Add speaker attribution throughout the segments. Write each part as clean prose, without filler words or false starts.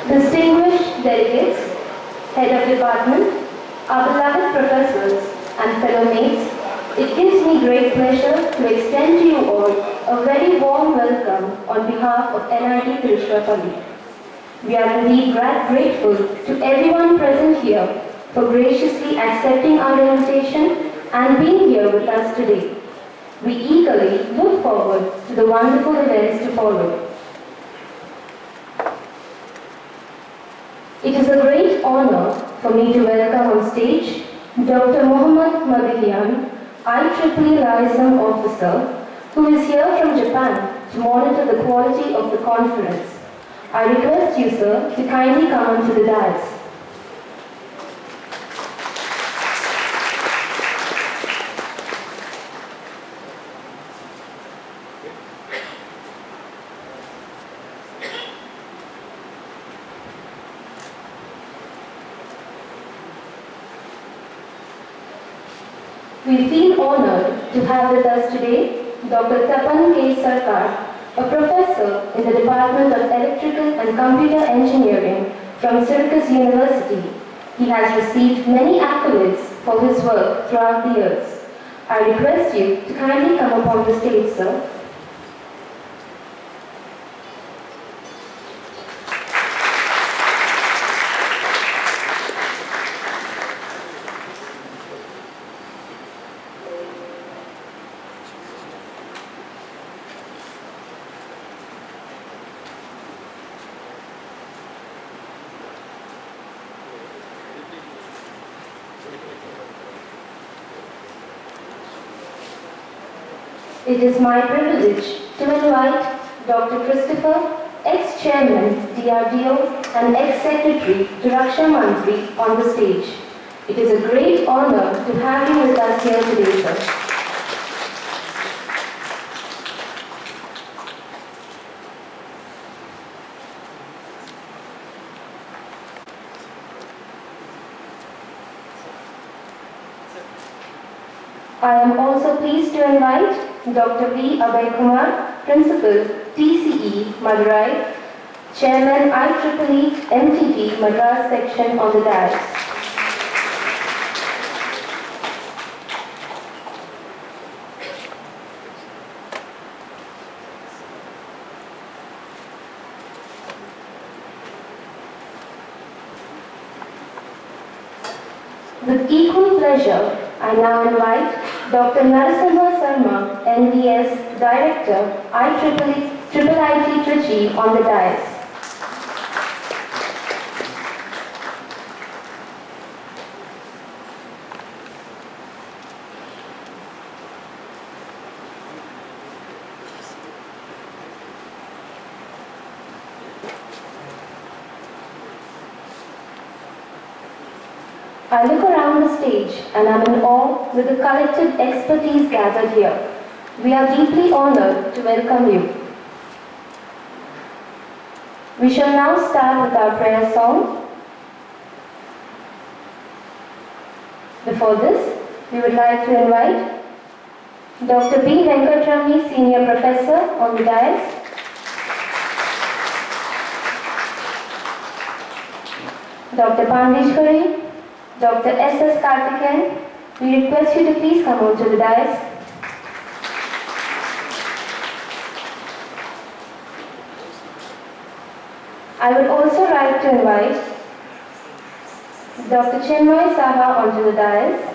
Speaker 1: Distinguished delegates, head of department, our beloved professors and fellow mates, it gives me great pleasure to extend to you all a very warm welcome on behalf of NIT Trichy. We are indeed grateful to everyone present here for graciously accepting our invitation and being here with us today. We eagerly look forward to the wonderful events to follow. It is a great honor for me to welcome on stage Dr. Mohammad Madihian, IEEE Liaison Officer, who is here from Japan to monitor the quality of the conference. I request you, sir, to kindly come onto the dais. We feel honored to have with us today Dr. Tapan K. Sarkar, a professor in the Department of Electrical and Computer Engineering from Syracuse University. He has received many accolades for his work throughout the years. I request you to kindly come upon the stage, sir. It is my privilege to invite Dr. Christopher, ex-chairman, DRDO, and ex-secretary to Raksha Mantri on the stage. It is a great honor to have you with us here today, sir. I am also pleased to invite Dr. V. Abhay Kumar, Principal, TCE, Madurai, Chairman, IEEE MTT, Madras Section on the dais. With equal pleasure, I now invite Dr. Narasimha Sarma, NDS Director, IIIT Trichy on the dais. I look around the stage and am in awe with the collective expertise gathered here. We are deeply honored to welcome you. We shall now start with our prayer song. Before this, we would like to invite Dr. B. Venkatrami, Senior Professor, on the dais. Dr. Pandeshwari, Dr. S.S. Karthikeyan, we request you to please come onto the dais. I would also like to invite Dr. Chinmay Saha onto the dais.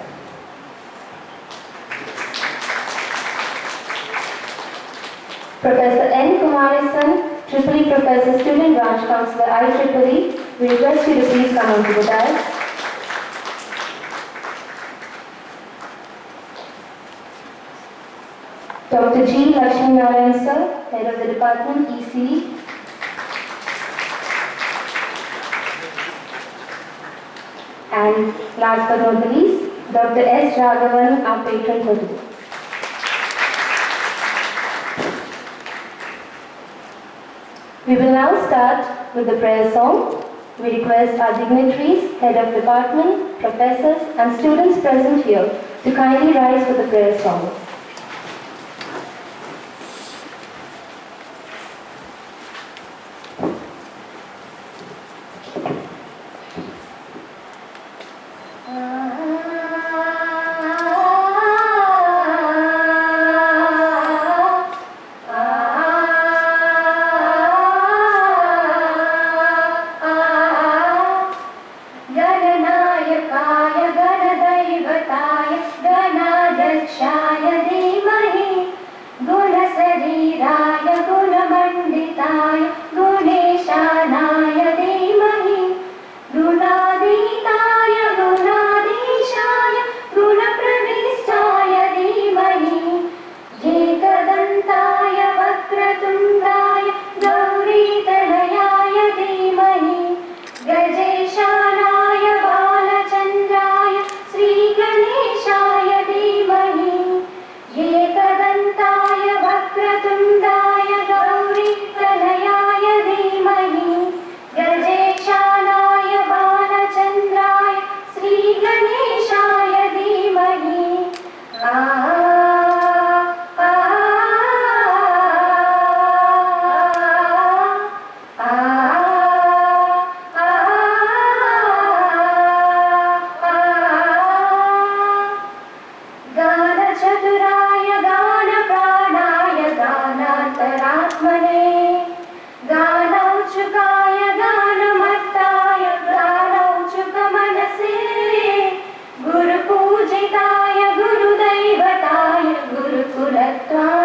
Speaker 1: Professor N. Kumarisan, Tripoli Professor, Student Branch Counselor, IEEE, we request you to please come onto the dais. Dr. G. Lakshmi Narayan Sir, Head of the Department, ECE. And last but not the least, Dr. S. Raghavan, our patron for today. We will now start with the prayer song. We request our dignitaries, head of department, professors, and students present here to kindly rise for the prayer song.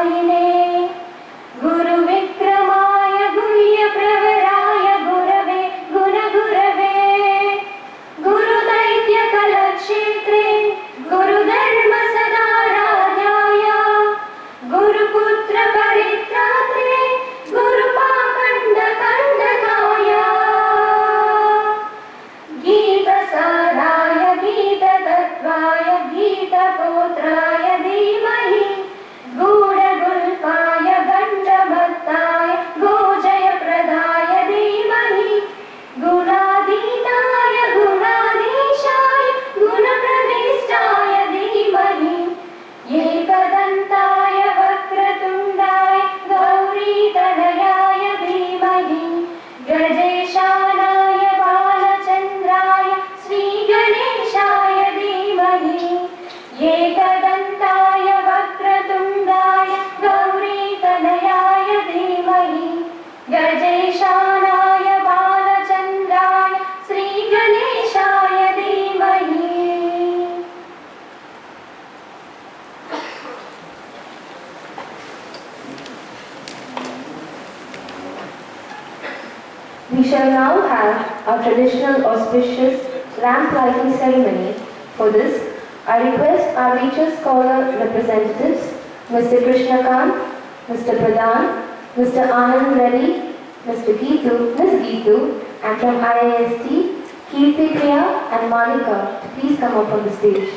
Speaker 1: गुरुवायुवाहिने गुरुविक्रमाय गुह्यप्रवराय गुरवे गुणगुरवे गुरुदैत्यकलक्षेत्रे गुरुधर्मसदाराध्याय गुरुपुत्रपरित्रात्रे गुरुपाखण्डकण्डकाय गीतसाराय गीततत्त्वाय गीतपोत्राय धीमहि गूढगुल्फाय गण्डभक्ताय गोजयप्रदाय धीमहि गुणाधीनाय गुणाधीशाय गुणप्रविष्टाय धीमहि एकदन्ताय वक्रतुण्डाय गौरीतनयाय धीमहि गजेशानाय बालचन्द्राय श्रीगणेशाय धीमहि एकदन्ताय वक्रतुण्डाय गौरीतनयाय धीमहि गजेशानाय बालचन्द्राय श्रीगणेशाय धीमहि. We shall now have our traditional auspicious lamp lighting ceremony. For this, I request our Teacher Scholar representatives, Mr. Krishnakant, Mr. Pradhan, Mr. Anand Reddy, Mr. Geetu, Ms. Geetu, and from IIST, Kirti Priya and Malika to please come up on the stage.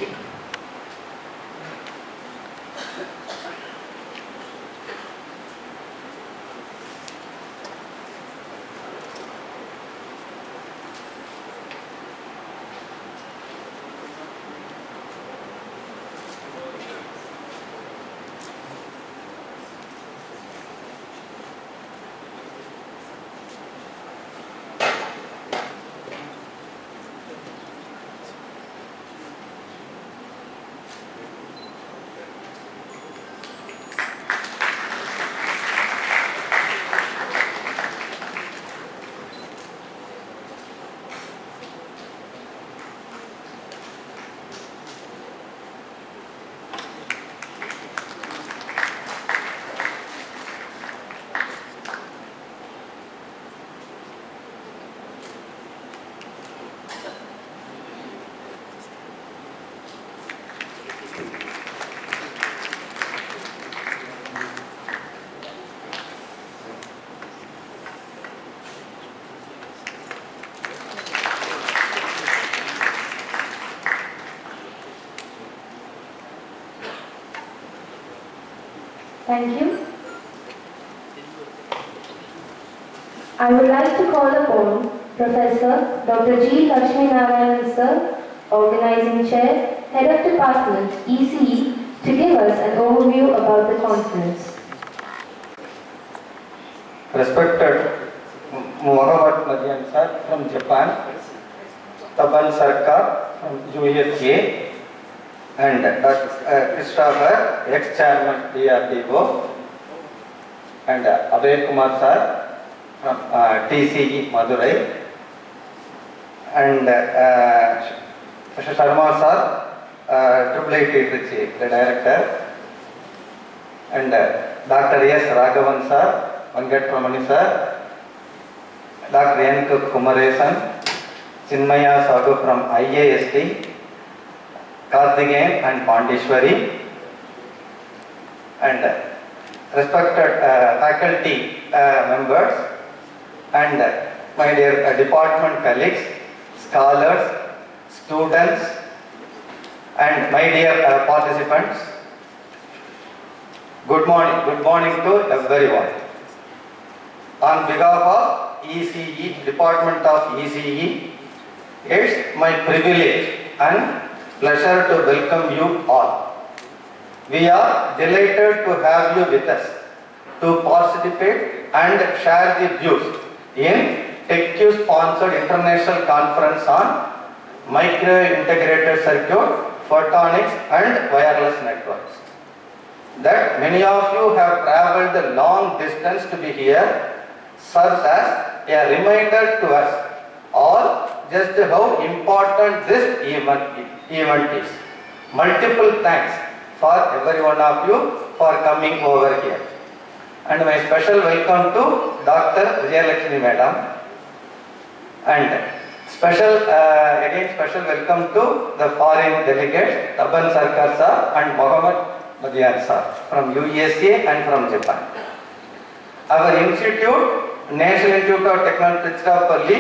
Speaker 1: Thank you. I would like to call upon Professor Dr. G. Lakshmi Narayanan Sir, Organizing Chair, Head of Department, ECE, to give us an overview about the conference.
Speaker 2: Respected Mohammed Nadian Sir from Japan, Taban Sarkar from USA, and Dr. Christopher, ex-chairman DRDO, and Abhay Kumar Sir from TCE Madurai, and Sharma Sir, IIT Trichy, the director, and Dr. S. Raghavan Sir, Venkatramani Sir, Dr. N. Kumaresan, Chinmaya Sagu from IAST, Karthikeyan and Pandeshwari, and respected faculty members, and my dear department colleagues, scholars, students, and my dear participants. Good morning to everyone. On behalf of ECE, Department of ECE, it's my privilege and pleasure to welcome you all. We are delighted to have you with us to participate and share the views in TechQ-sponsored international conference on micro-integrated circuit, photonics and wireless networks. That many of you have travelled the long distance to be here serves as a reminder to us all just how important this event is. Multiple thanks for every one of you for coming over here. And my special welcome to Dr. Vijayalakshmi Madam. And again special welcome to the foreign delegates, Taban Sarkar Sir and Mohammed Madian Sir from USA and from Japan. Our institute, National Institute of Technology, Trichy,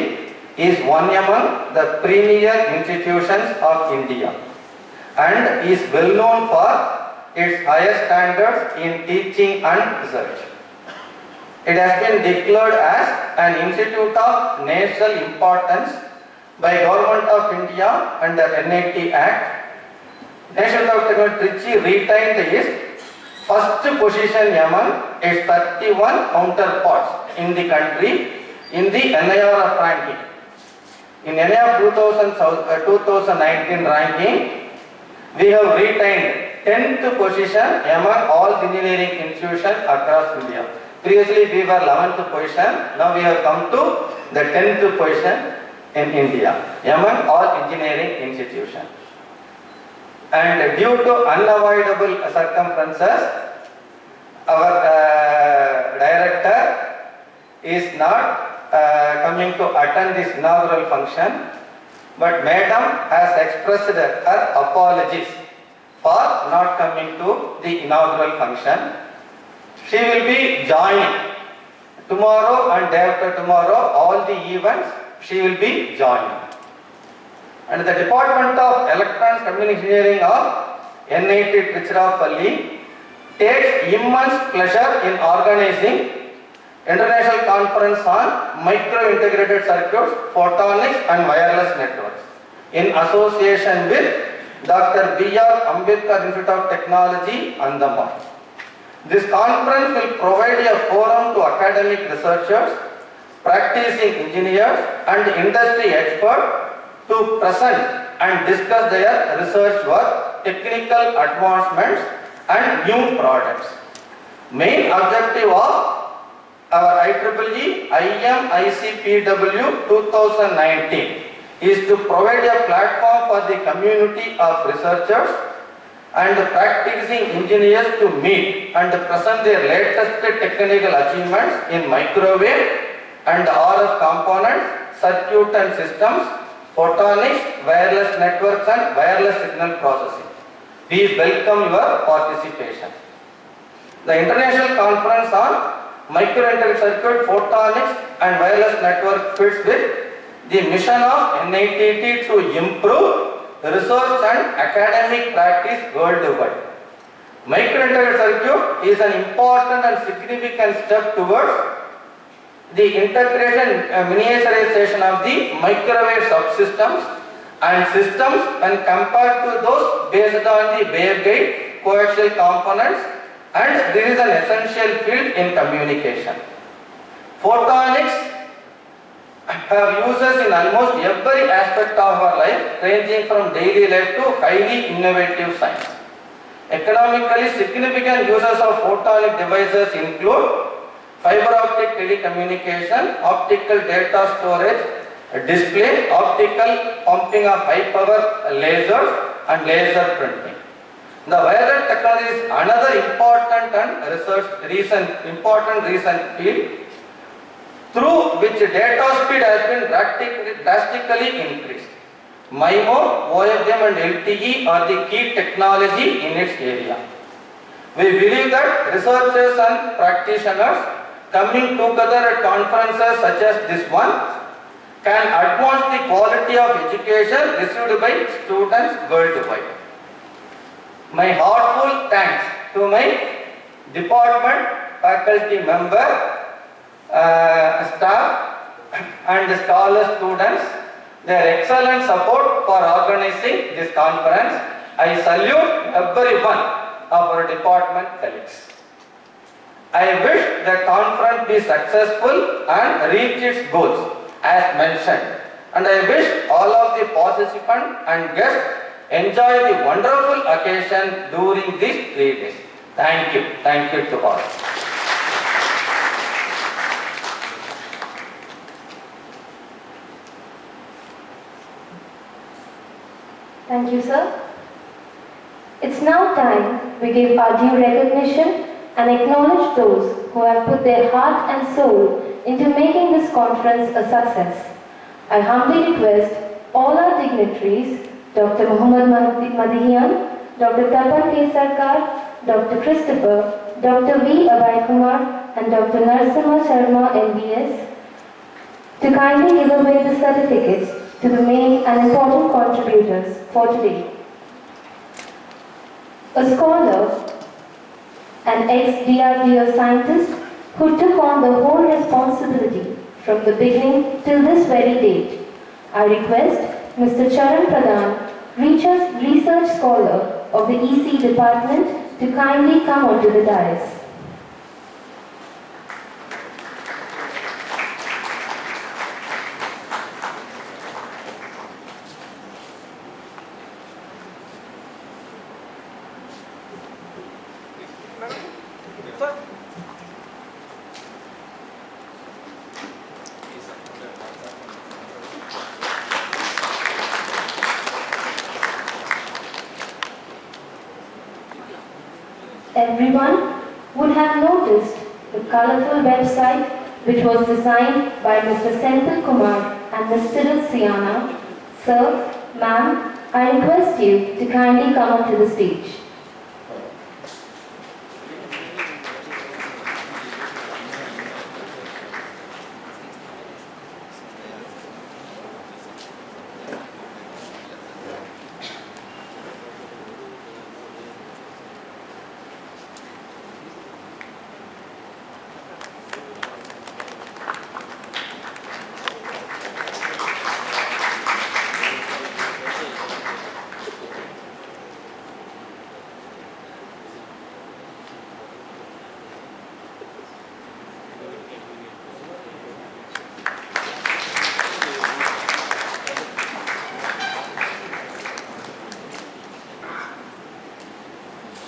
Speaker 2: is one among the premier institutions of India and is well known for its higher standards in teaching and research. It has been declared as an institute of national importance by Government of India under NIT Act. National Institute of Technology Trichy retained its first position among its 31 counterparts in the country in the NIRF ranking. In NIRF 2019 ranking, we have retained 10th position among all engineering institutions across India. Previously we were 11th position, now we have come to the 10th position in India among all engineering institutions. And due to unavoidable circumstances, our director is not coming to attend this inaugural function, but Madam has expressed her apologies for not coming to the inaugural function. She will be joining tomorrow and day after tomorrow, all the events she will be joining. And the Department of Electronics Communication Engineering of NIT Trichy takes immense pleasure in organizing International Conference on Micro-Integrated Circuits, Photonics and Wireless Networks in association with Dr. B.R. Ambedkar Institute of Technology, Andaman. This conference will provide a forum to academic researchers, practicing engineers and industry experts to present and discuss their research work, technical advancements and new products. Main objective of our IEEE IMICPW 2019 is to provide a platform for the community of researchers and practicing engineers to meet and present their latest technical achievements in microwave and RF components, circuit and systems, photonics, wireless networks and wireless signal processing. Please welcome your participation. The International Conference on Micro-Integrated Circuit, Photonics and Wireless Network fits with the mission of NIT to improve research and academic practice worldwide. Micro-integrated circuit is an important and significant step towards the integration miniaturization of the microwave subsystems and systems when compared to those based on the waveguide coaxial components, and this is an essential field in communication. Photonics have uses in almost every aspect of our life, ranging from daily life to highly innovative science. Economically significant uses of photonic devices include fiber optic telecommunication, optical data storage, display, optical pumping of high power lasers and laser printing. The wireless technology is another important and recent field through which data speed has been drastically increased. MIMO, OFDM and LTE are the key technology in its area. We believe that researchers and practitioners coming together at conferences such as this one can advance the quality of education received by students worldwide. My heartfelt thanks to my department, faculty member, staff and scholar students, their excellent support for organizing this conference. I salute every one of our department colleagues. I wish the conference be successful and reach its goals as mentioned, and I wish all of the participants and guests enjoy the wonderful occasion during these 3 days. Thank you to all.
Speaker 1: Thank you, sir. It's now time we give our due recognition and acknowledge those who have put their heart and soul into making this conference a success. I humbly request all our dignitaries, Dr. Muhammad Madihian, Dr. Tapan K. Sarkar, Dr. Christopher, Dr. V. Abhay Kumar, and Dr. Narasimha Sharma, MBS, to kindly give away the certificates to the main and important contributors for today. A scholar, an ex-DRDO scientist who took on the whole responsibility from the beginning till this very date. I request Mr. Charan Pradhan, research scholar of the EC department, to kindly come onto the dais. Everyone would have noticed the colorful website which was designed by Mr. Senthil Kumar and Ms. Cyril Siana. Sir, ma'am, I request you to kindly come onto the stage.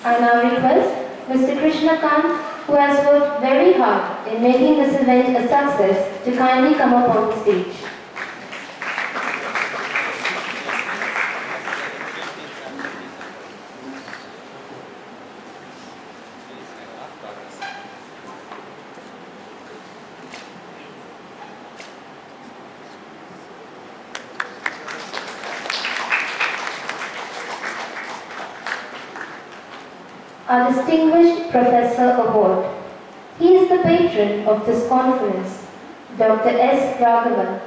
Speaker 1: I now request Mr. Krishna Kant, who has worked very hard in making this event a success, to kindly come up on the stage. Our Distinguished Professor Award. He is the patron of this conference, Dr. S. Raghavan.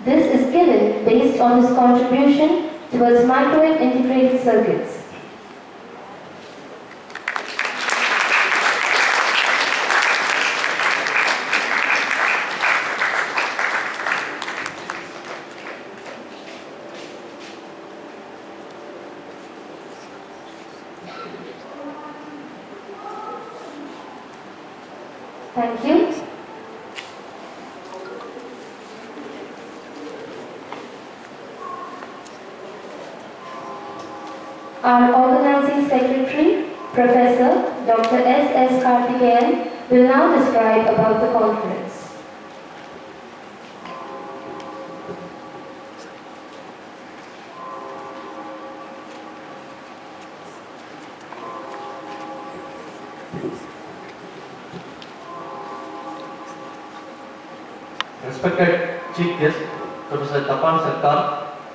Speaker 1: This is given based on his contribution towards microwave integrated circuits. Thank you. Our organizing secretary, Professor Dr. S. Karthikeyan, will now describe about the conference.
Speaker 3: Respected Chief Guest, Professor Tapan Sarkar,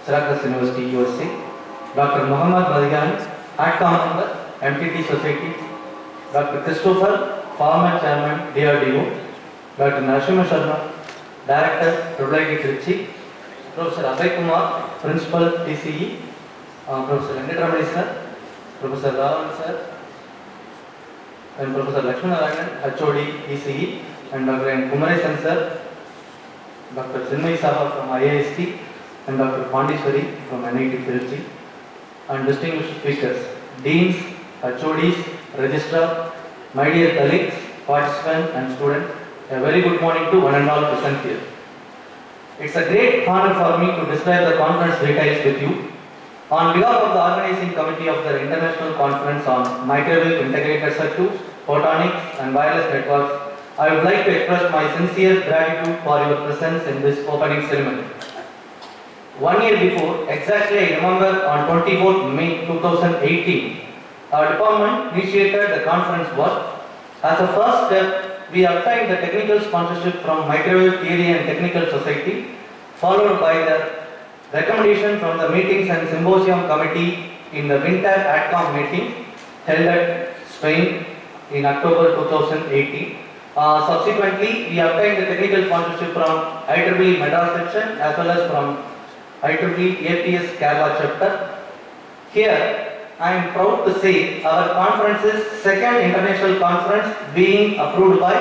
Speaker 3: Syracuse University, USA, Dr. Muhammad Madigan, ADCOM member, MTT Society, Dr. Christopher, former Chairman, DRDO, Dr. Narasimha Sharma, Director, Trichy Trichy, Professor Abhay Kumar, Principal, TCE, Professor Venkatramani sir, Professor Ravan sir, and Professor Lakshmanarayanan, HOD, ECE, and Dr. N. Kumaresan sir, Dr. Chinmay Saha from IIST, and Dr. Pandishwari from NIT Trichy, and distinguished speakers, deans, HODs, registrar, my dear colleagues, participants and students, a very good morning to one and all present here. It's a great honor for me to describe the conference details with you. On behalf of the organizing committee of the International Conference on Microwave Integrated Circuits, Photonics and Wireless Networks, I would like to express my sincere gratitude for your presence in this opening ceremony. 1 year before, exactly I remember on 24th May 2018, our department initiated the conference work. As a first step, we obtained the technical sponsorship from Microwave Theory and Technical Society, followed by the recommendation from the Meetings and Symposium Committee in the Winter ADCOM meeting held at Spain in October 2018. Subsequently, we obtained the technical sponsorship from IEEE Madras section as well as from IEEE APS Kerala chapter. Here, I am proud to say our conference's second international conference being approved by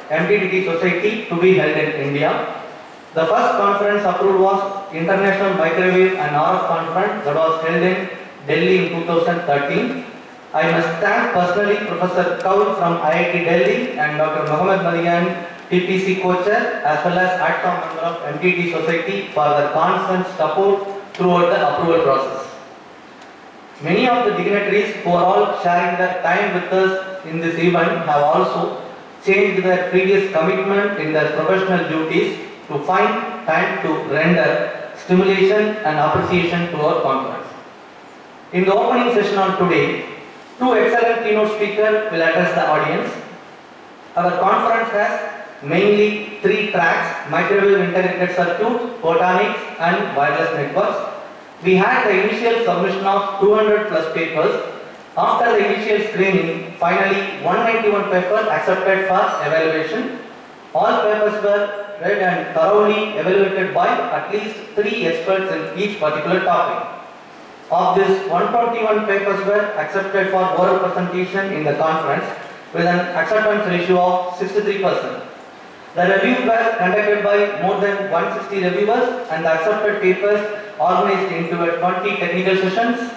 Speaker 3: MTTT Society to be held in India. The first conference approved was International Microwave and RF Conference that was held in Delhi in 2013. I must thank personally Professor Kaur from IIT Delhi and Dr. Mohammed Madigan, PPC co-chair as well as ADCOM member of MTT Society for their constant support throughout the approval process. Many of the dignitaries who are all sharing their time with us in this event have also changed their previous commitment in their professional duties to find time to render stimulation and appreciation to our conference. In the opening session on today, two excellent keynote speakers will address the audience. Our conference has mainly three tracks: microwave integrated circuit, photonics and wireless networks. We had the initial submission of 200 plus papers. After the initial screening, finally 191 papers accepted for evaluation. All papers were read and thoroughly evaluated by at least 3 experts in each particular topic. Of this, 121 papers were accepted for oral presentation in the conference with an acceptance ratio of 63%. The reviews were conducted by more than 160 reviewers and the accepted papers organized into 20 technical sessions.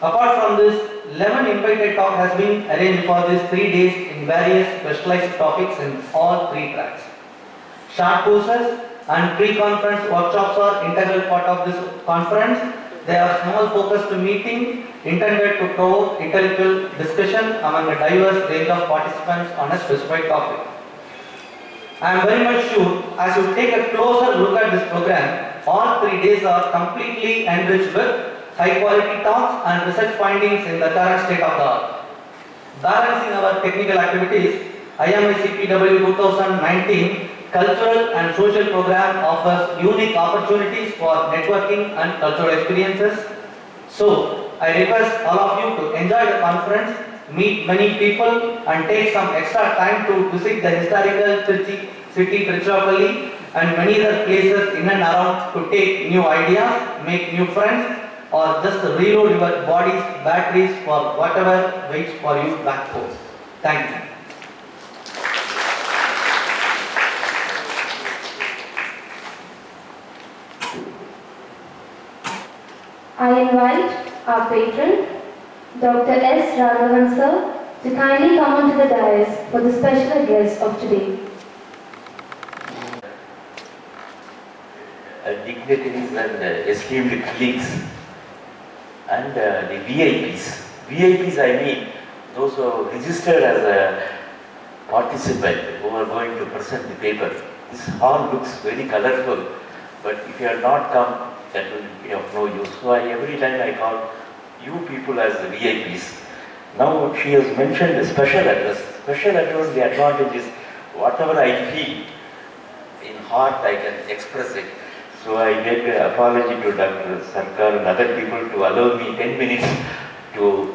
Speaker 3: Apart from this, 11 invited talk has been arranged for these 3 days in various specialized topics in all 3 tracks. Short courses and pre-conference workshops are integral part of this conference. They are small focused meeting intended to provoke intellectual discussion among a diverse range of participants on a specific topic. I am very much sure as you take a closer look at this program, all 3 days are completely enriched with high quality talks and research findings in the current state of the art. Balancing our technical activities, IMICPW 2019 Cultural and Social Program offers unique opportunities for networking and cultural experiences. So, I request all of you to enjoy the conference, meet many people and take some extra time to visit the historical Trichy city, Trichy and many other places in and around to take new ideas, make new friends or just reload your body's batteries for whatever waits for you back home. Thank you.
Speaker 1: I invite our patron, Dr. S. Raghavan sir, to kindly come onto the dais for the special address of today.
Speaker 4: Dignitaries and esteemed colleagues and the VIPs. VIPs, I mean those who are registered as a participant who are going to present the paper. This hall looks very colorful, but if you have not come, that will be of no use. So every time I call you people as the VIPs. Now she has mentioned the special address. Special address, the advantage is whatever I feel in heart I can express it. So I make an apology to Dr. Sarkar and other people to allow me 10 minutes to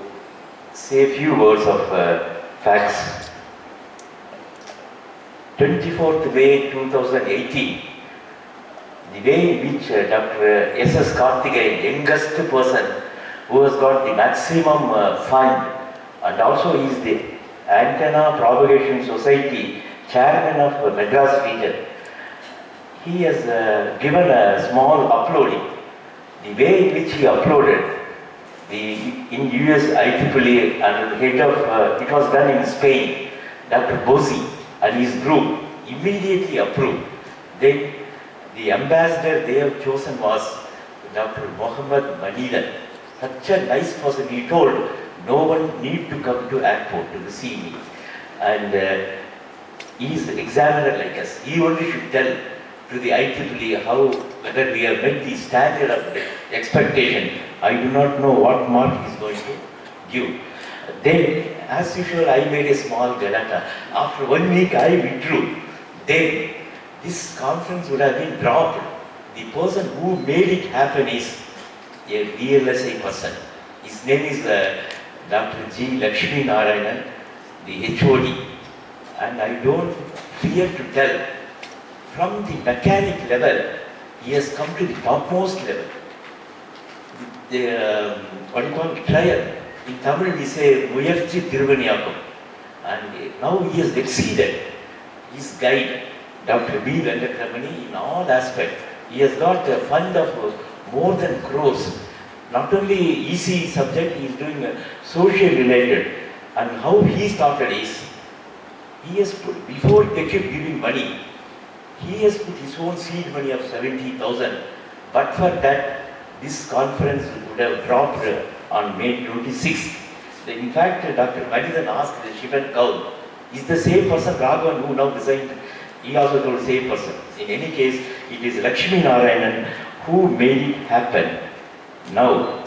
Speaker 4: say a few words of facts. 24th May 2018, the way in which Dr. S.S. Karthikeyan, youngest person who has got the maximum fund and also is the Antenna Propagation Society chairman of Madras region, he has given a small uploading. The way in which he uploaded, in US IEEE under the head of, it was done in Spain, Dr. Bosi and his group immediately approved. Then the ambassador they have chosen was Dr. Mohammed Manilan. Such a nice person. He told no one need to come to airport to see me. And he is an examiner like us. He only should tell to the IEEE how, whether we have met the standard of the expectation. I do not know what mark he is going to give. Then, as usual, I made a small galata. After 1 week, I withdrew. Then, this conference would have been dropped. The person who made it happen is a VLSI person. His name is Dr. G. Lakshmi Narayanan, the HOD. And I don't fear to tell, from the mechanic level, he has come to the topmost level. The, what you call trial. In Tamil we say, Muyarchi Tiruvaniyakum. And now he has exceeded his guide, Dr. B. Venkatramani, in all aspects. He has got a fund of more than crores. Not only EC subject, he is doing social related. And how he started is, he has put, before they kept giving money, he has put his own seed money of 70,000. But for that, this conference would have dropped on May 26th. In fact, Dr. Manidan asked Shivan Kaul, is the same person Raghavan who now resigned? He also told the same person. In any case, it is Lakshmi Narayanan who made it happen. Now,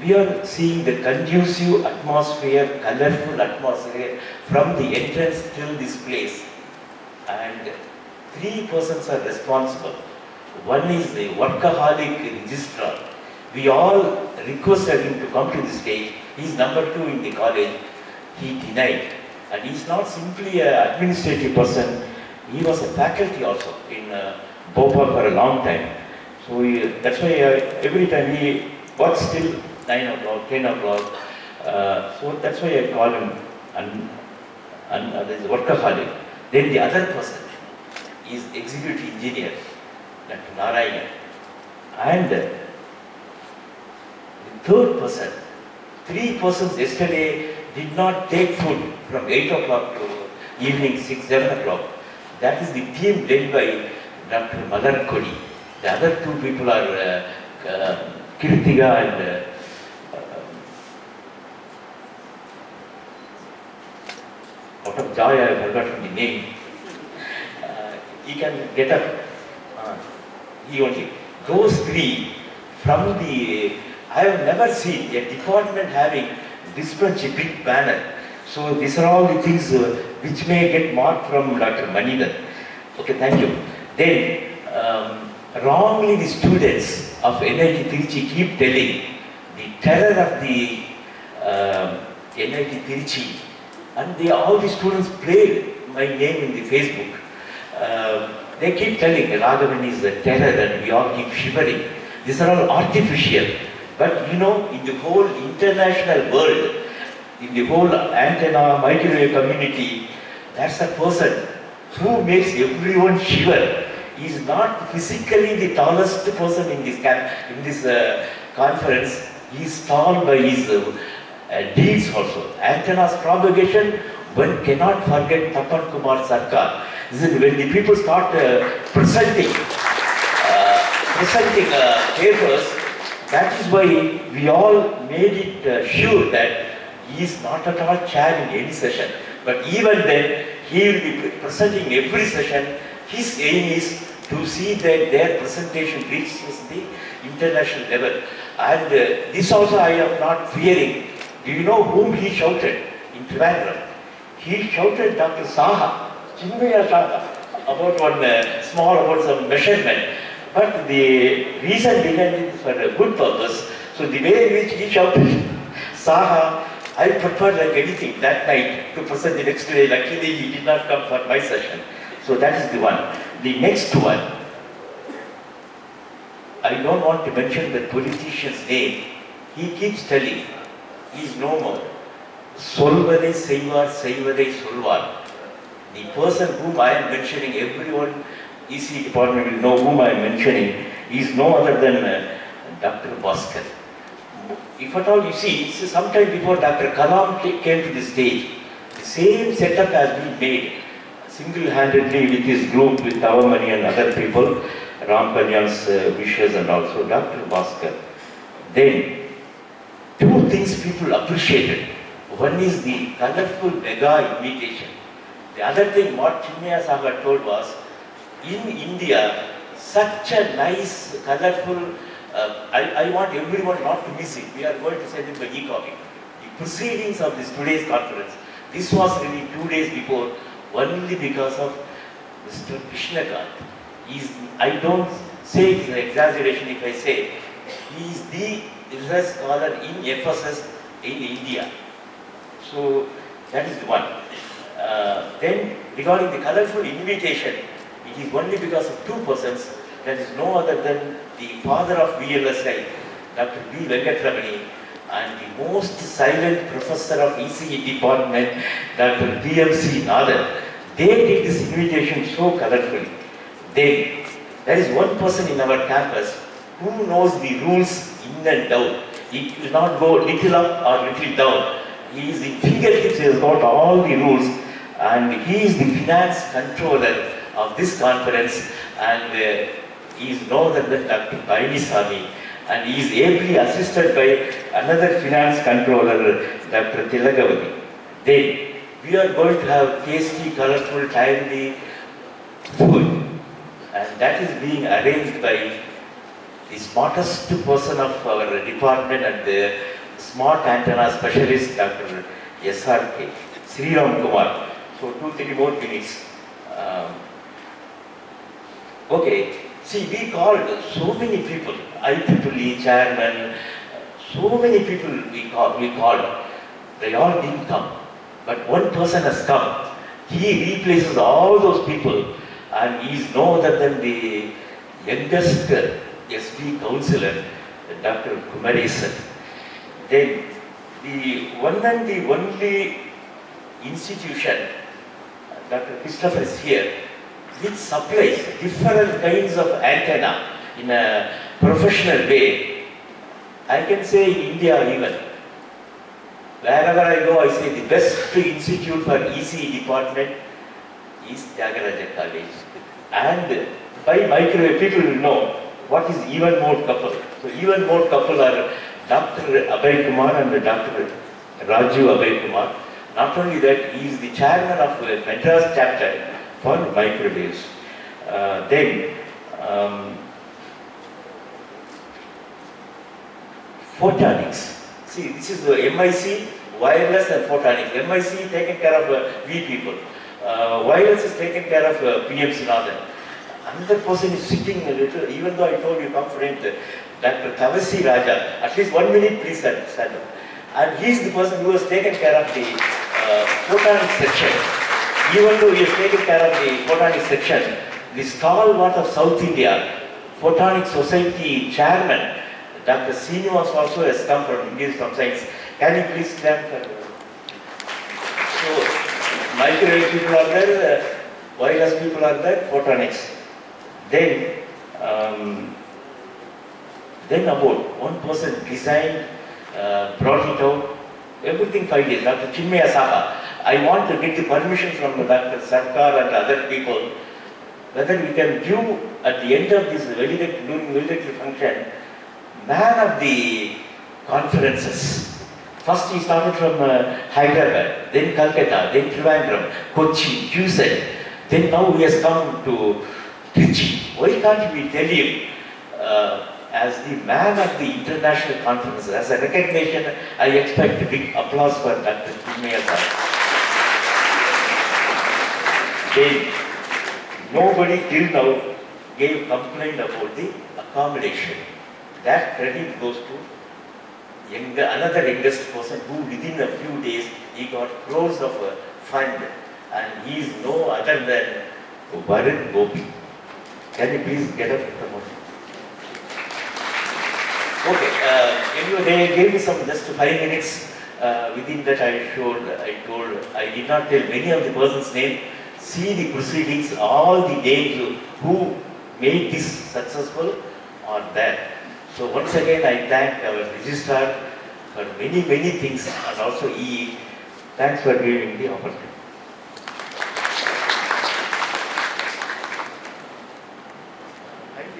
Speaker 4: we are seeing the conducive atmosphere, colorful atmosphere from the entrance till this place. And 3 persons are responsible. One is the workaholic registrar. We all requested him to come to the stage. He is number 2 in the college. He denied. And he is not simply an administrative person. He was a faculty also in Bhopal for a long time. So that's why every time he works till 9 o'clock, 10 o'clock. So that's why I call him there's a workaholic. Then the other person is executive engineer, Dr. Narayan. And the third person, 3 persons yesterday did not take food from 8 o'clock to evening 6, 7 o'clock. That is the team led by Dr. Madar Kodi. The other 2 people are Kirtiga and out of joy I have forgotten the name. He can get up. He only. Those 3 from the, I have never seen a department having this much a big banner. So these are all the things which may get marked from Dr. Manidan. Okay, thank you. Then, wrongly the students of NIT Trichy keep telling the terror of the NIT Trichy, and all the students played my name in the Facebook. They keep telling Raghavan is a terror and we all keep shivering. These are all artificial. But you know, in the whole international world, in the whole antenna, microwave community, that's a person who makes everyone shiver. He is not physically the tallest person in this conference. He is tall by his deeds also. Antenna's propagation, one cannot forget Tapan Kumar Sarkar. When the people start presenting papers, that is why we all made it sure that he is not at all chair in any session. But even then, he will be presenting every session. His aim is to see that their presentation reaches the international level. And this also I am not fearing. Do you know whom he shouted in Trivandrum? He shouted Dr. Saha, Chinmaya Saha, about some measurement. But the reason behind it is for a good purpose. So the way in which he shouted Saha, I prepared like anything that night to present the next day. Luckily, he did not come for my session. So that is the one. The next one, I don't want to mention the politician's name. He keeps telling, he is no more. Solvade Seivar, Seivade Solvar. The person whom I am mentioning, everyone, EC department will know whom I am mentioning, is no other than Dr. Bhaskar. If at all you see, sometime before Dr. Kalam came to the stage, the same setup has been made single-handedly with his group, with Tavamani and other people, Ram Kalyan's wishes and also Dr. Bhaskar. Then, 2 things people appreciated. One is the colorful mega invitation. The other thing what Chinmaya Sagar told was, in India, such a nice, colorful, I want everyone not to miss it. We are going to send it by e-copy. The proceedings of this today's conference. This was really 2 days before, only because of Mr. Krishnakant. I don't say it's an exaggeration if I say he is the research scholar in FSS in India. So that is one. Then regarding the colorful invitation, it is only because of two persons, that is no other than the father of VLSI, Dr. B. Venkatramani, and the most silent professor of ECE department, Dr. PMC Nathan. They did this invitation so colorfully. Then there is one person in our campus who knows the rules in and out. He will not go little up or little down. He is in fingertips, he has got all the rules, and he is the finance controller of this conference, and he is no other than Dr. Painisami, and he is ably assisted by another finance controller, Dr. Tilagavati. Then we are going to have tasty, colorful, timely food, and that is being arranged by the smartest person of our department and the smart antenna specialist, Dr. SRK, Sriram Kumar. So 2-3 more minutes. Okay, see, we called so many people, IEEE chairman, so many people we called. They all didn't come, but one person has come. He replaces all those people, and he is no other than the youngest SB councillor, Dr. Kumaresan. Then the one and the only institution, Dr. Christopher is here, which supplies different kinds of antenna in a professional way. I can say in India even. Wherever I go, I say the best institute for ECE department is Tyagaraja College. And by microwave, people will know what is even mode couple. So even mode couple are Dr. Abhay Kumar and Dr. Raju Abhay Kumar. Not only that, he is the chairman of the Madras chapter for microwaves. Then Photonics. See, this is the MIC, wireless and photonics. MIC taken care of we people. Wireless is taken care of PMC Nathan. Another person is sitting a little, even though I told you come friend, Dr. Tavasi Raja. At least 1 minute, please stand up. And he is the person who has taken care of the photonics section. Even though he has taken care of the photonics section, the stalwart of South India, Photonics Society chairman, Dr. Srinivas also has come from Indian from Science. Can you please stand for? So, microwave people are there, wireless people are there, photonics. Then about one person designed, brought it out, everything 5 days. Dr. Chinmaya Saha. I want to get the permission from Dr. Sarkar and other people whether we can give at the end of this military function man of the conferences. First he started from Hyderabad, then Calcutta, then Trivandrum, Kochi, Houston. Then now he has come to Trichy. Why can't we tell him as the man of the international conferences, as a recognition, I expect a big applause for Dr. Chinmaya Sir. Then nobody till now gave complaint about the accommodation. That credit goes to another youngest person who within a few days he got crores of a fund, and he is no other than Varun Gopi. Can you please get up and promote? Okay, anyway, they gave me some just 5 minutes. Within that I did not tell many of the person's name. See the proceedings, all the names who made this successful are there. So once again I thank our registrar for many things, and also EE. Thanks for giving the opportunity.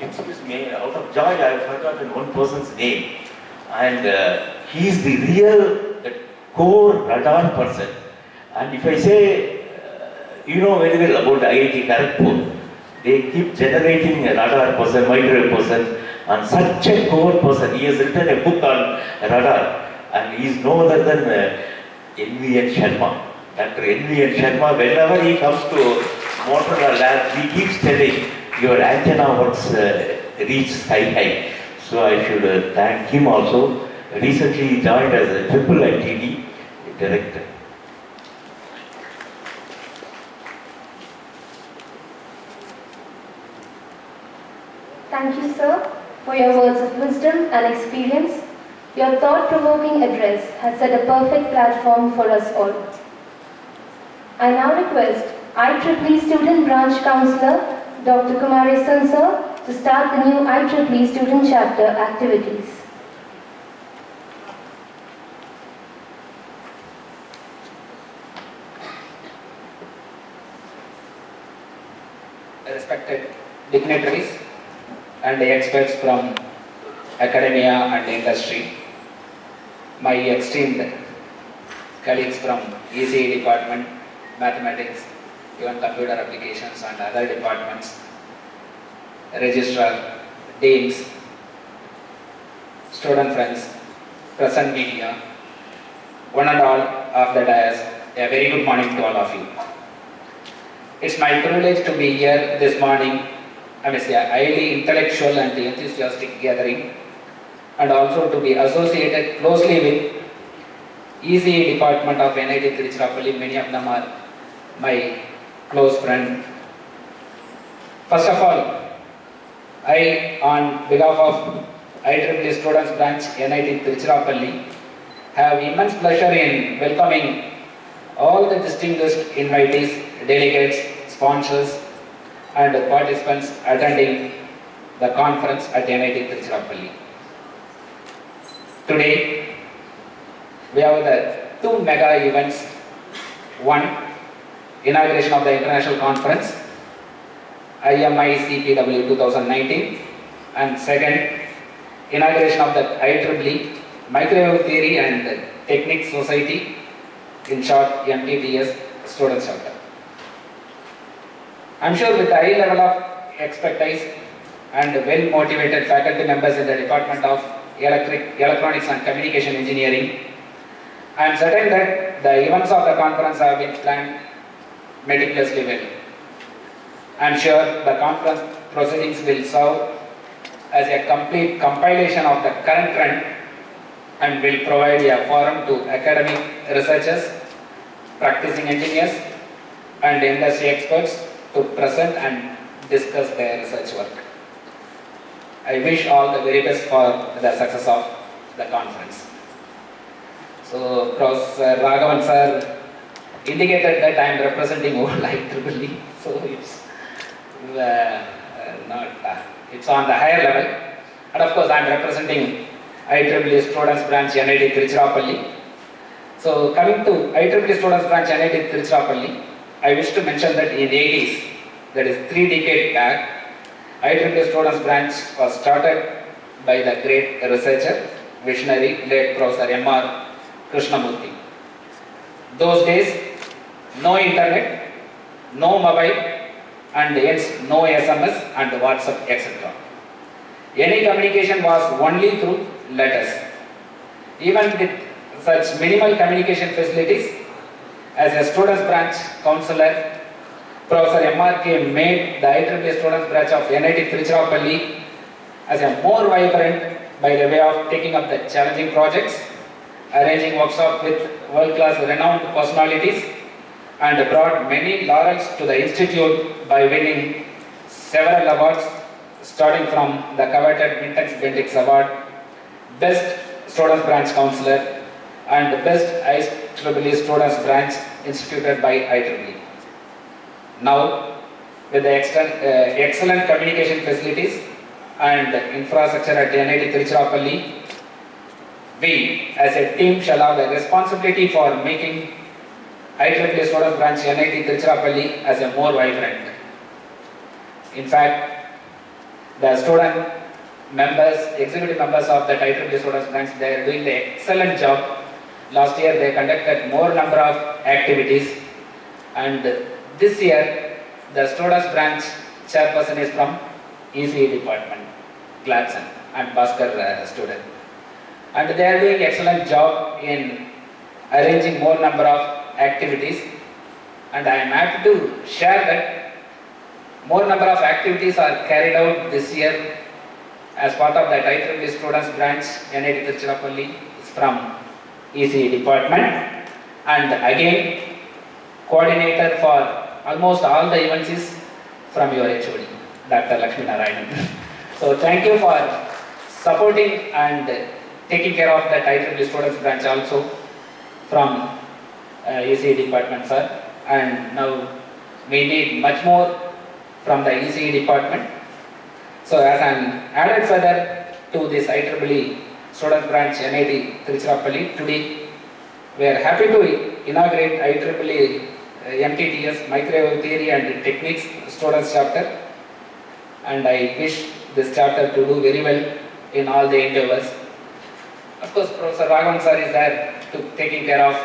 Speaker 4: Excuse me, out of joy I have forgotten one person's name, and he is the real core radar person. And if I say, you know very well about IIT Kharagpur, they keep generating a radar person, microwave person, and such a core person. He has written a book on radar. and he is no other than N.V.N. Sharma. Dr. N.V.N. Sharma, whenever he comes to Motorola lab, he keeps telling, your antenna works reach sky high. So I should thank him also. Recently he joined as a triple ITD director.
Speaker 1: Thank you, sir, for your words of wisdom and experience. Your thought-provoking address has set a perfect platform for us all. I now request IEEE Student Branch Councillor, Dr. Kumari Sir, to start the new IEEE Student Chapter activities.
Speaker 5: Respected dignitaries and experts from academia and industry, my esteemed colleagues from ECE department, mathematics, even computer applications and other departments, registrar, deans, student friends, present media, one and all of the dais, a very good morning to all of you. It's my privilege to be here this morning amidst a highly intellectual and enthusiastic gathering, and also to be associated closely with ECE department of NIT Trichy. Many of them are my close friends. First of all, I, on behalf of IEEE Students Branch NIT Trichy, have immense pleasure in welcoming all the distinguished invitees, delegates, sponsors and participants attending the conference at NIT Trichy. Today, we have the two mega events. One, inauguration of the international conference, IMICPW 2019, and second, inauguration of the IEEE Microwave Theory and Techniques Society, in short MTTS Students Chapter. I am sure with the high level of expertise and well-motivated faculty members in the Department of Electronics and Communication Engineering, I am certain that the events of the conference have been planned meticulously well. I am sure the conference proceedings will serve as a complete compilation of the current trend and will provide a forum to academic researchers, practicing engineers and industry experts to present and discuss their research work. I wish all the very best for the success of the conference. So, Professor Raghavan sir indicated that I am representing all IEEE, so it's it's on the higher level. And of course, I am representing IEEE Students Branch NIT Trichy. So, coming to IEEE Students Branch NIT Trichy, I wish to mention that in the 80s, that is 3 decades back, IEEE Students Branch was started by the great researcher, visionary, late Professor M.R. Krishnamurthy. Those days, no internet, no mobile, and hence no SMS and WhatsApp, etc. Any communication was only through letters. Even with such minimal communication facilities, as a Students Branch Councillor, Professor M.R.K. made the IEEE Students Branch of NIT Trichy as a more vibrant by the way of taking up the challenging projects, arranging workshops with world-class renowned personalities, and brought many laurels to the institute by winning several awards, starting from the coveted Mintex Bendix Award, Best Students Branch Councillor, and Best IEEE Students Branch instituted by IEEE. Now, with the excellent communication facilities and infrastructure at NIT Trichy, we as a team shall have the responsibility for making IEEE Students Branch NIT Trichy as a more vibrant. In fact, the student members, executive members of the IEEE Students Branch, they are doing the excellent job. Last year they conducted more number of activities, and this year the Students Branch chairperson is from ECE department, Gladson, and Bhaskar student. and they are doing excellent job in arranging more number of activities, and I am happy to share that more number of activities are carried out this year as part of that IEEE Students Branch NIT Tiruchirappalli from ECE department, and again coordinator for almost all the events is from your HOD, Dr. Lakshmi Narayanan. So thank you for supporting and taking care of that IEEE Students Branch also from ECE department, sir, and now we need much more from the ECE department. So as an added further to this IEEE Students Branch NIT Tiruchirappalli, today we are happy to inaugurate IEEE MTTS Microwave Theory and Techniques Students Chapter, and I wish this chapter to do very well in all the endeavors. Of course, Professor Raghavan sir is there to taking care of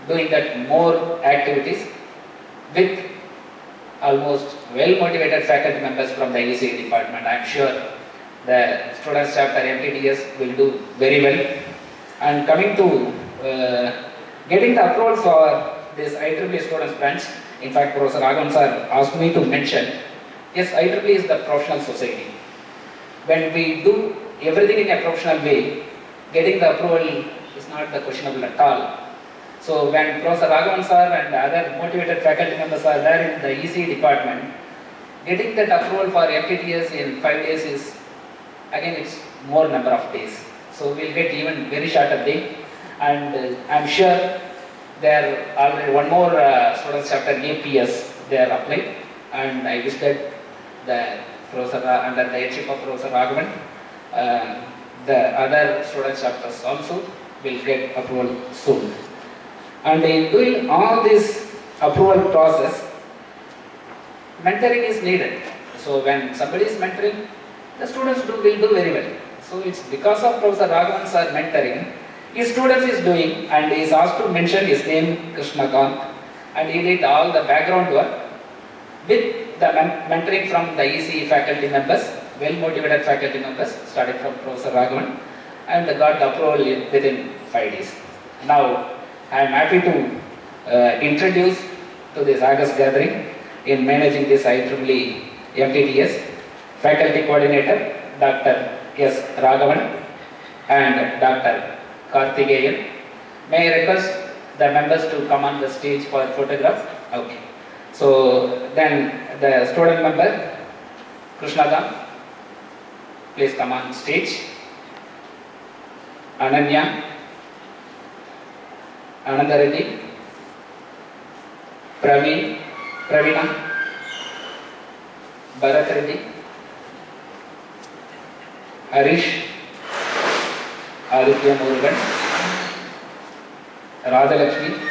Speaker 5: doing that more activities with almost well-motivated faculty members from the ECE department. I am sure the Students Chapter MTTS will do very well. And coming to getting the approval for this IEEE Students Branch, in fact, Professor Raghavan sir asked me to mention, yes, IEEE is the professional society. When we do everything in a professional way, getting the approval is not the questionable at all. So when Professor Raghavan sir and other motivated faculty members are there in the ECE department, getting that approval for MTTS in 5 days is, again, it's more number of days. So we'll get even very shorter day, and I'm sure there are already one more Students Chapter APS they are applied, and I wish that the Professor under the headship of Professor Raghavan, the other Students Chapters also will get approval soon. And in doing all this approval process, mentoring is needed. So when somebody is mentoring, the students will do very well. So it's because of Professor Raghavan sir mentoring, his students is doing, and he is asked to mention his name Krishnakant, and he did all the background work with the mentoring from the ECE faculty members, well-motivated faculty members, starting from Professor Raghavan, and got the approval within 5 days. Now, I am happy to introduce to this August gathering in managing this IEEE MTTS faculty coordinator Dr. S. Raghavan and Dr. Karthikeyan. May I request the members to come on the stage for photograph? Okay. So then the student member Krishnakant, please come on stage. Ananya, Ananda Reddy, Pravina, Bharat Reddy, Harish, Aditya Murugan, Radha Lakshmi.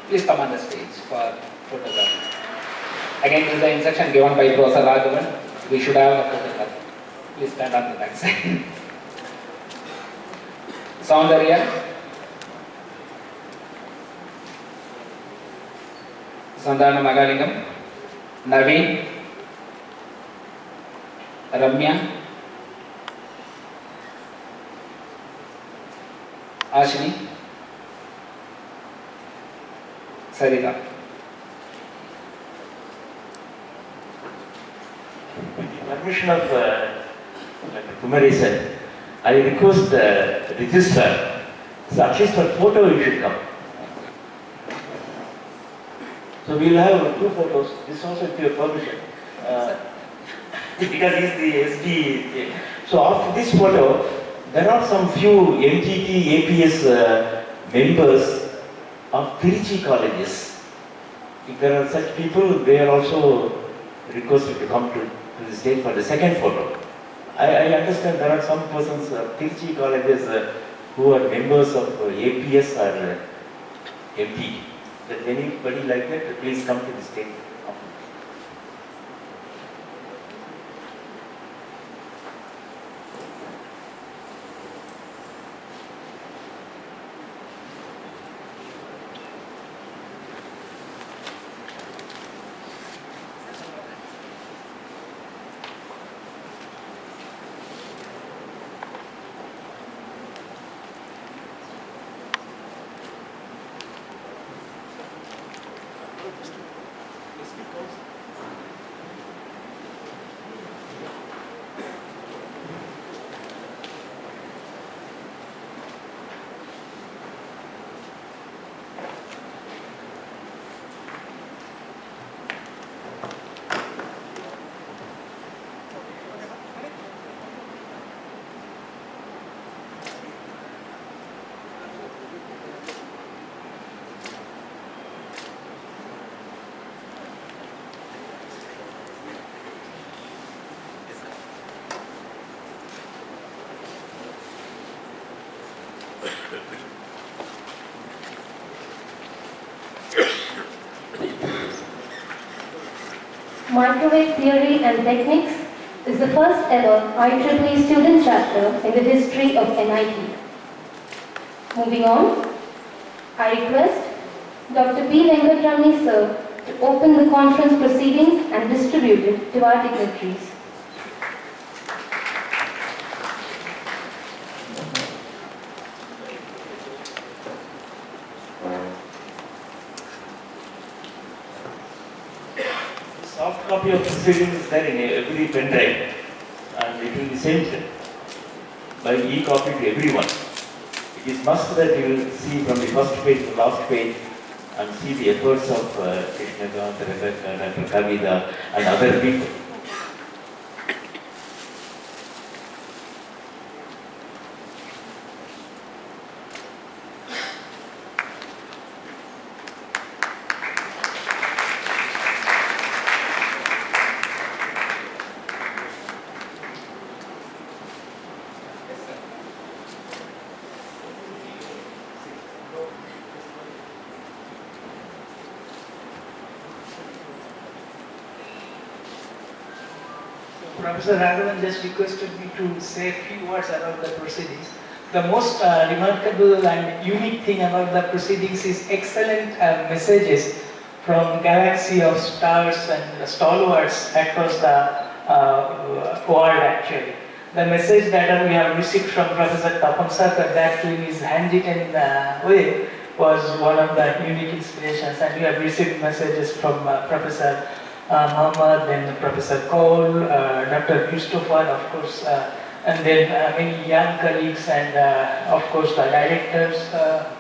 Speaker 5: Please come on the stage for photograph. Again, this is the instruction given by Professor Raghavan. We should have a photograph. Please stand on the back side. Soundarya, Sandana Magalingam, Naveen, Ramya, Ashini, Sarita.
Speaker 4: With the permission of Dr. Kumari sir, I request the registrar, so at least for photo you should come. So we will have 2 photos, this also with your permission. Because he is the SD. So after this photo, there are some few MTT APS members of Trichy colleges. If there are such people, they are also requested to come to the stage for the second photo. I understand there are some persons of Trichy colleges who are members of APS or MT. If anybody like that, please come to the stage.
Speaker 1: Microwave Theory and Techniques is the first ever IEEE student chapter in the history of NIT. Moving on, I request Dr. B. Venkatramani sir to open the conference proceedings and distribute it to our dignitaries.
Speaker 4: Soft copy of proceedings is there in every pen drive, and it will be sent by e-copy to everyone. It is must that you will see from the first page to the last page and see the efforts of Krishnakant, Rebecca, Dr. Kavita and other people.
Speaker 6: Professor Raghavan just requested me to say a few words about the proceedings. The most remarkable and unique thing about the proceedings is excellent messages from galaxy of stars and stalwarts across the world actually. The message that we have received from Professor Tapan Sarkar, that in his handwritten way, was one of the unique inspirations, and we have received messages from Professor Muhammad, then Professor Cole, Dr. Christopher, of course, and then many young colleagues and of course the directors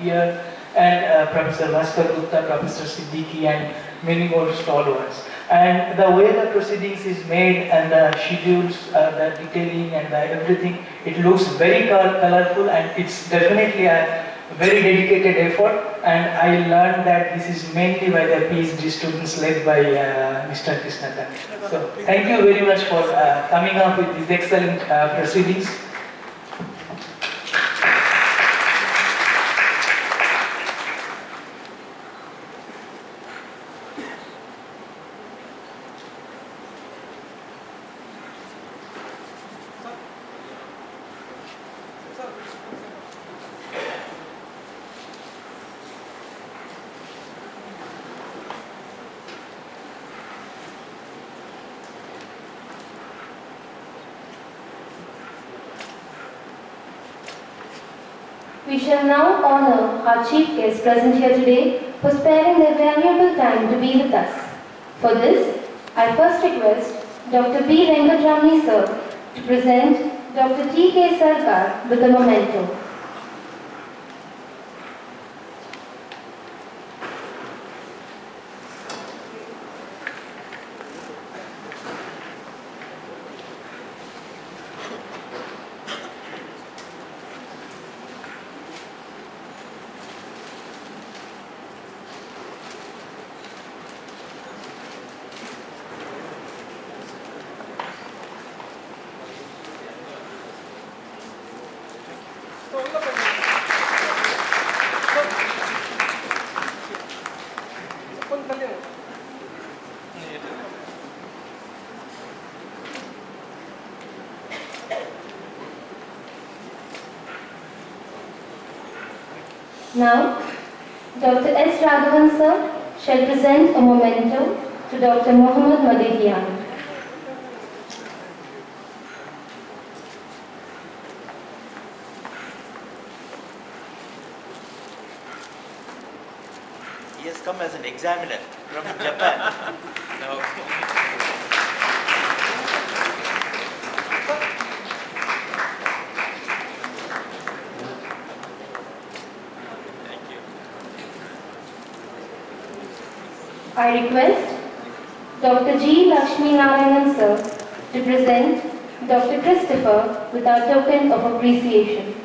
Speaker 6: here, and Professor Bhaskar Gupta, Professor Siddiqui, and many more stalwarts. And the way the proceedings is made and the schedules, the detailing and everything, it looks very colorful, and it's definitely a very dedicated effort, and I learned that this is mainly by the PhD students led by Mr. Krishnakant. So thank you very much for coming up with these excellent proceedings.
Speaker 1: We shall now honor our chief guests present here today for sparing their valuable time to be with us. For this, I first request Dr. B. Venkatramani sir to present Dr. T.K. Sarkar with a memento. Now, Dr. S. Raghavan sir shall present a memento to Dr. Muhammad Madihian.
Speaker 4: He has come as an examiner from Japan. Now, thank you.
Speaker 1: I request Dr. G. Lakshmi Narayanan sir to present Dr. Christopher with our token of appreciation.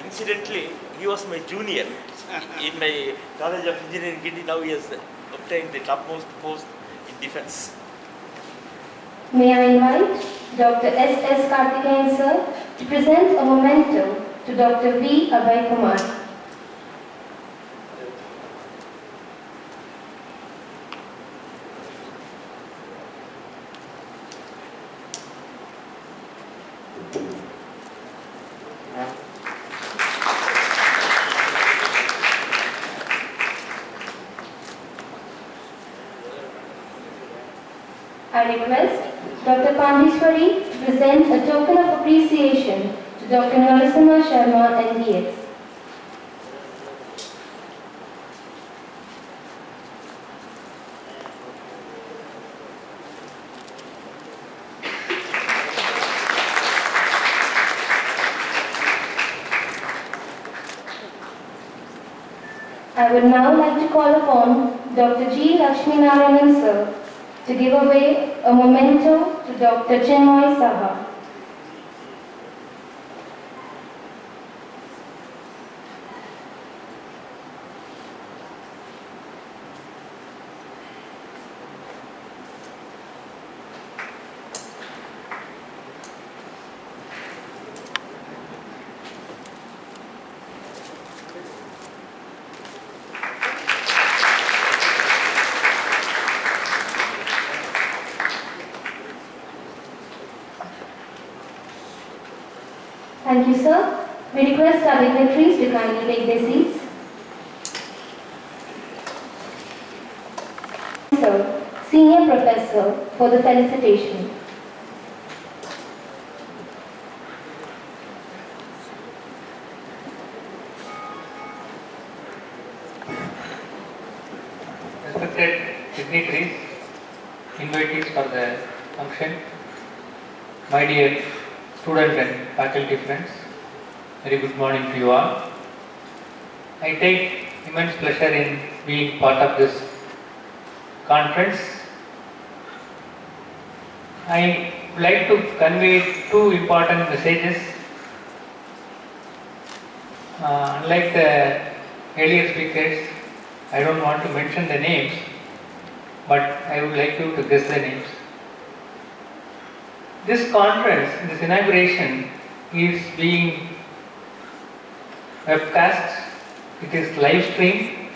Speaker 4: Incidentally, he was my junior in my College of Engineering. Guinea. Now he has obtained the topmost post in defense.
Speaker 1: May I invite Dr. S. Karthikeyan sir to present a memento to Dr. V. Abhay Kumar. I request Dr. Pandishwari to present a token of appreciation to Dr. Narasimha Sharma, NDS. I would now like to call upon Dr. G. Lakshmi Narayanan sir to give away a memento to Dr. Chinmoy Saha. Thank you, sir. We request our dignitaries to kindly take their seats. Sir, Senior Professor, for the felicitation.
Speaker 6: Respected dignitaries, invitees for the function, my dear students and faculty friends, very good morning to you all. I take immense pleasure in being part of this conference. I would like to convey two important messages. Unlike the earlier speakers, I don't want to mention the names, but I would like you to guess the names. This conference, this inauguration is being webcast, it is live streamed.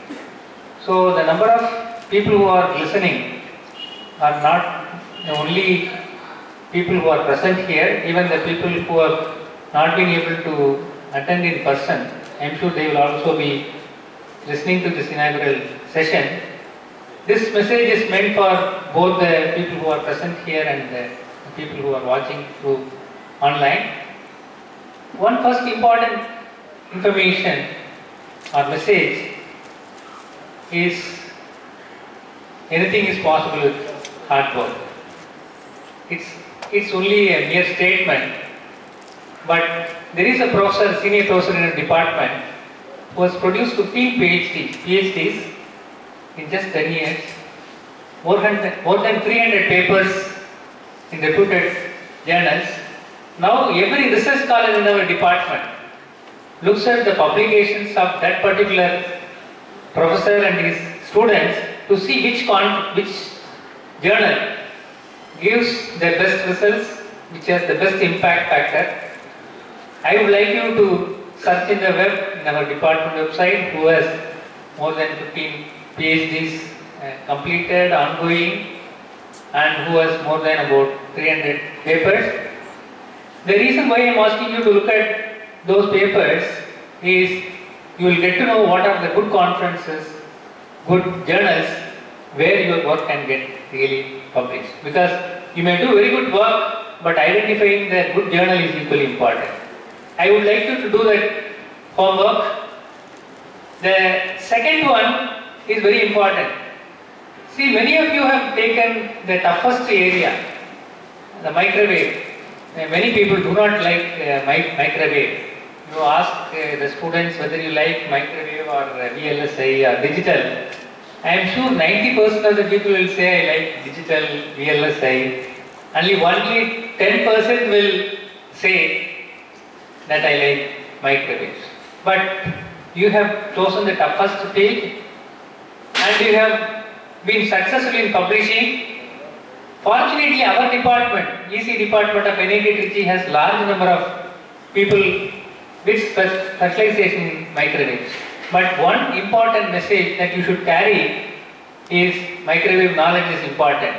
Speaker 6: So the number of people who are listening are not the only people who are present here, even the people who have not been able to attend in person, I am sure they will also be listening to this inaugural session. This message is meant for both the people who are present here and the people who are watching through online. One first important information or message is anything is possible with hard work. It's only a mere statement, but there is a professor, senior professor in a department who has produced 15 PhDs in just 10 years, more than 300 papers in reputed journals. Now every research scholar in our department looks at the publications of that particular professor and his students to see which journal gives the best results, which has the best impact factor. I would like you to search in the web, in our department website, who has more than 15 PhDs completed, ongoing, and who has more than about 300 papers. The reason why I am asking you to look at those papers is you will get to know what are the good conferences, good journals where your work can get really published. Because you may do very good work, but identifying the good journal is equally important. I would like you to do that homework. The second one is very important. See, many of you have taken the toughest area, the microwave. Many people do not like microwave. You ask the students whether you like microwave or VLSI or digital. I am sure 90% of the people will say I like digital, VLSI. Only 10% will say that I like microwaves. But you have chosen the toughest field and you have been successful in publishing. Fortunately, our department, EC department of NIT Trichy, has large number of people with specialization in microwaves. But one important message that you should carry is microwave knowledge is important.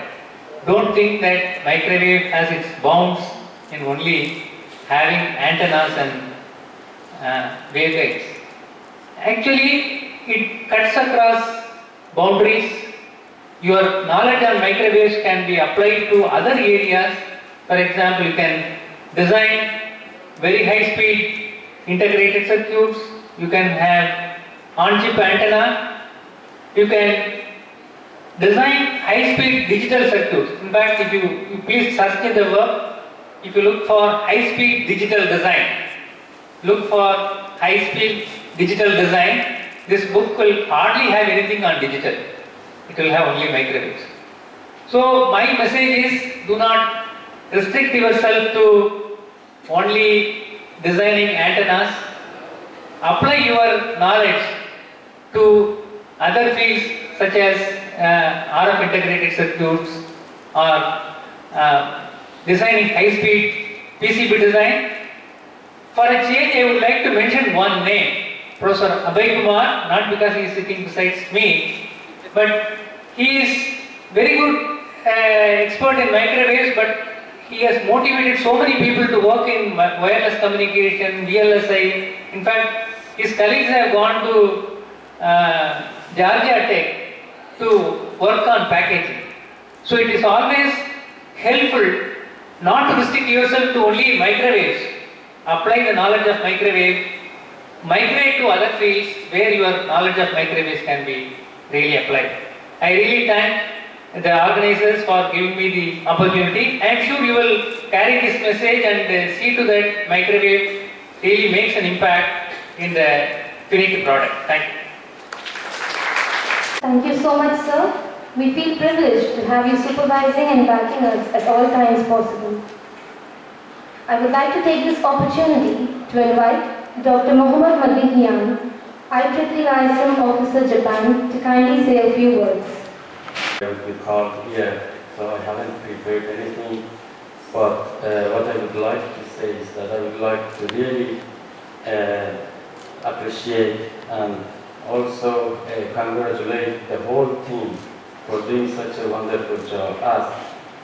Speaker 6: Don't think that microwave has its bounds in only having antennas and waveguides. Actually, it cuts across boundaries. Your knowledge on microwaves can be applied to other areas. For example, you can design very high speed integrated circuits. You can have on-chip antenna. You can design high speed digital circuits. In fact, if you please search in the web, if you look for high speed digital design, look for high speed digital design, this book will hardly have anything on digital. It will have only microwaves. So my message is, do not restrict yourself to only designing antennas. Apply your knowledge to other fields such as RF integrated circuits or designing high speed PCB design. For a change, I would like to mention one name, Professor Abhay Kumar, not because he is sitting beside me, but he is very good expert in microwaves, but he has motivated so many people to work in wireless communication, VLSI. In fact, his colleagues have gone to Georgia Tech to work on packaging. So it is always helpful not to restrict yourself to only microwaves. Apply the knowledge of microwave, migrate to other fields where your knowledge of microwaves can be really applied. I really thank the organizers for giving me the opportunity. I am sure you will carry this message and see to that microwave really makes an impact in the finished product. Thank you.
Speaker 1: Thank you so much, sir. We feel privileged to have you supervising and backing us at all times possible. I would like to take this opportunity to invite Dr. Mohammad Madhiyan, IEEE Liaison Officer Japan, to kindly say a few words.
Speaker 7: I will be called here, so I haven't prepared anything, but what I would like to say is that I would like to really appreciate and also congratulate the whole team for doing such a wonderful job. As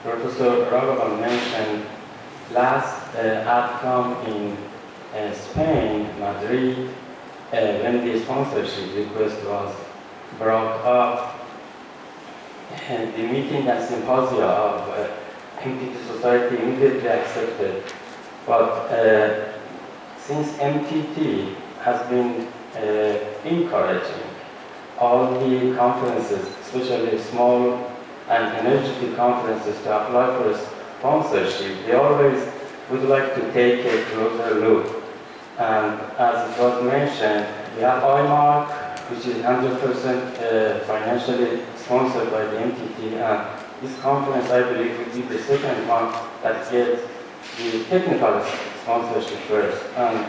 Speaker 7: Professor Ragavan mentioned, last outcome in Spain, Madrid, when the sponsorship request was brought up, the meeting and symposia of MTT Society immediately accepted. But since MTT has been encouraging all the conferences, especially small and energetic conferences, to apply for a sponsorship, they always would like to take a closer look. And as it was mentioned, we have IMARC, which is 100% financially sponsored by the MTT, and this conference, I believe, will be the second one that gets the technical sponsorship first. And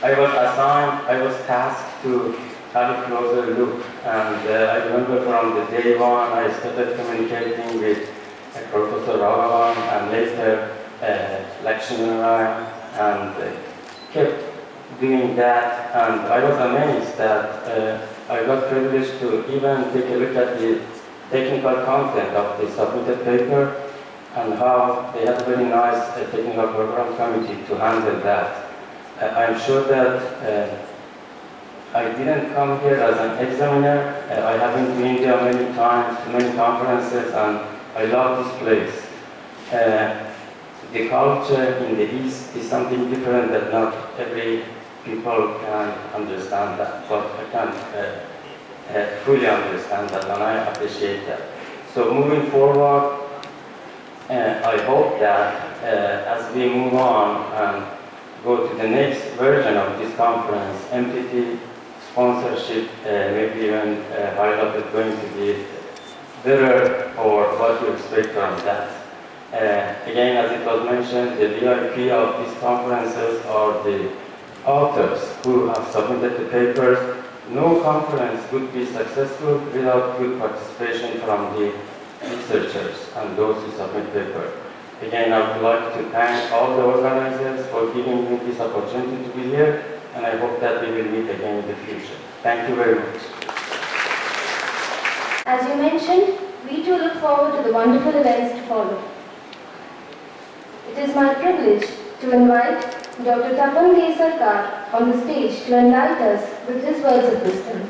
Speaker 7: I was tasked to have a closer look, and I remember from the day one, I started communicating with Professor Ragavan and later Lakshminarayan, and kept doing that, and I was amazed that I got privileged to even take a look at the technical content of the submitted paper and how they had a very nice technical program committee to handle that. I'm sure that I didn't come here as an examiner. I haven't been to India many times, to many conferences, and I love this place. The culture in the East is something different that not every people can understand that, but I can fully understand that, and I appreciate that. So moving forward, I hope that as we move on and go to the next version of this conference, MTT sponsorship, maybe even highlighted going to be better, or what you expect from that. Again, as it was mentioned, the VIP of these conferences are the authors who have submitted the papers. No conference would be successful without good participation from the researchers and those who submit papers. Again, I would like to thank all the organizers for giving me this opportunity to be here, and I hope that we will meet again in the future. Thank you very much.
Speaker 1: As you mentioned, we too look forward to the wonderful events to follow. It is my privilege to invite Dr. Tapan Sarkar on the stage to enlighten us with his words of wisdom.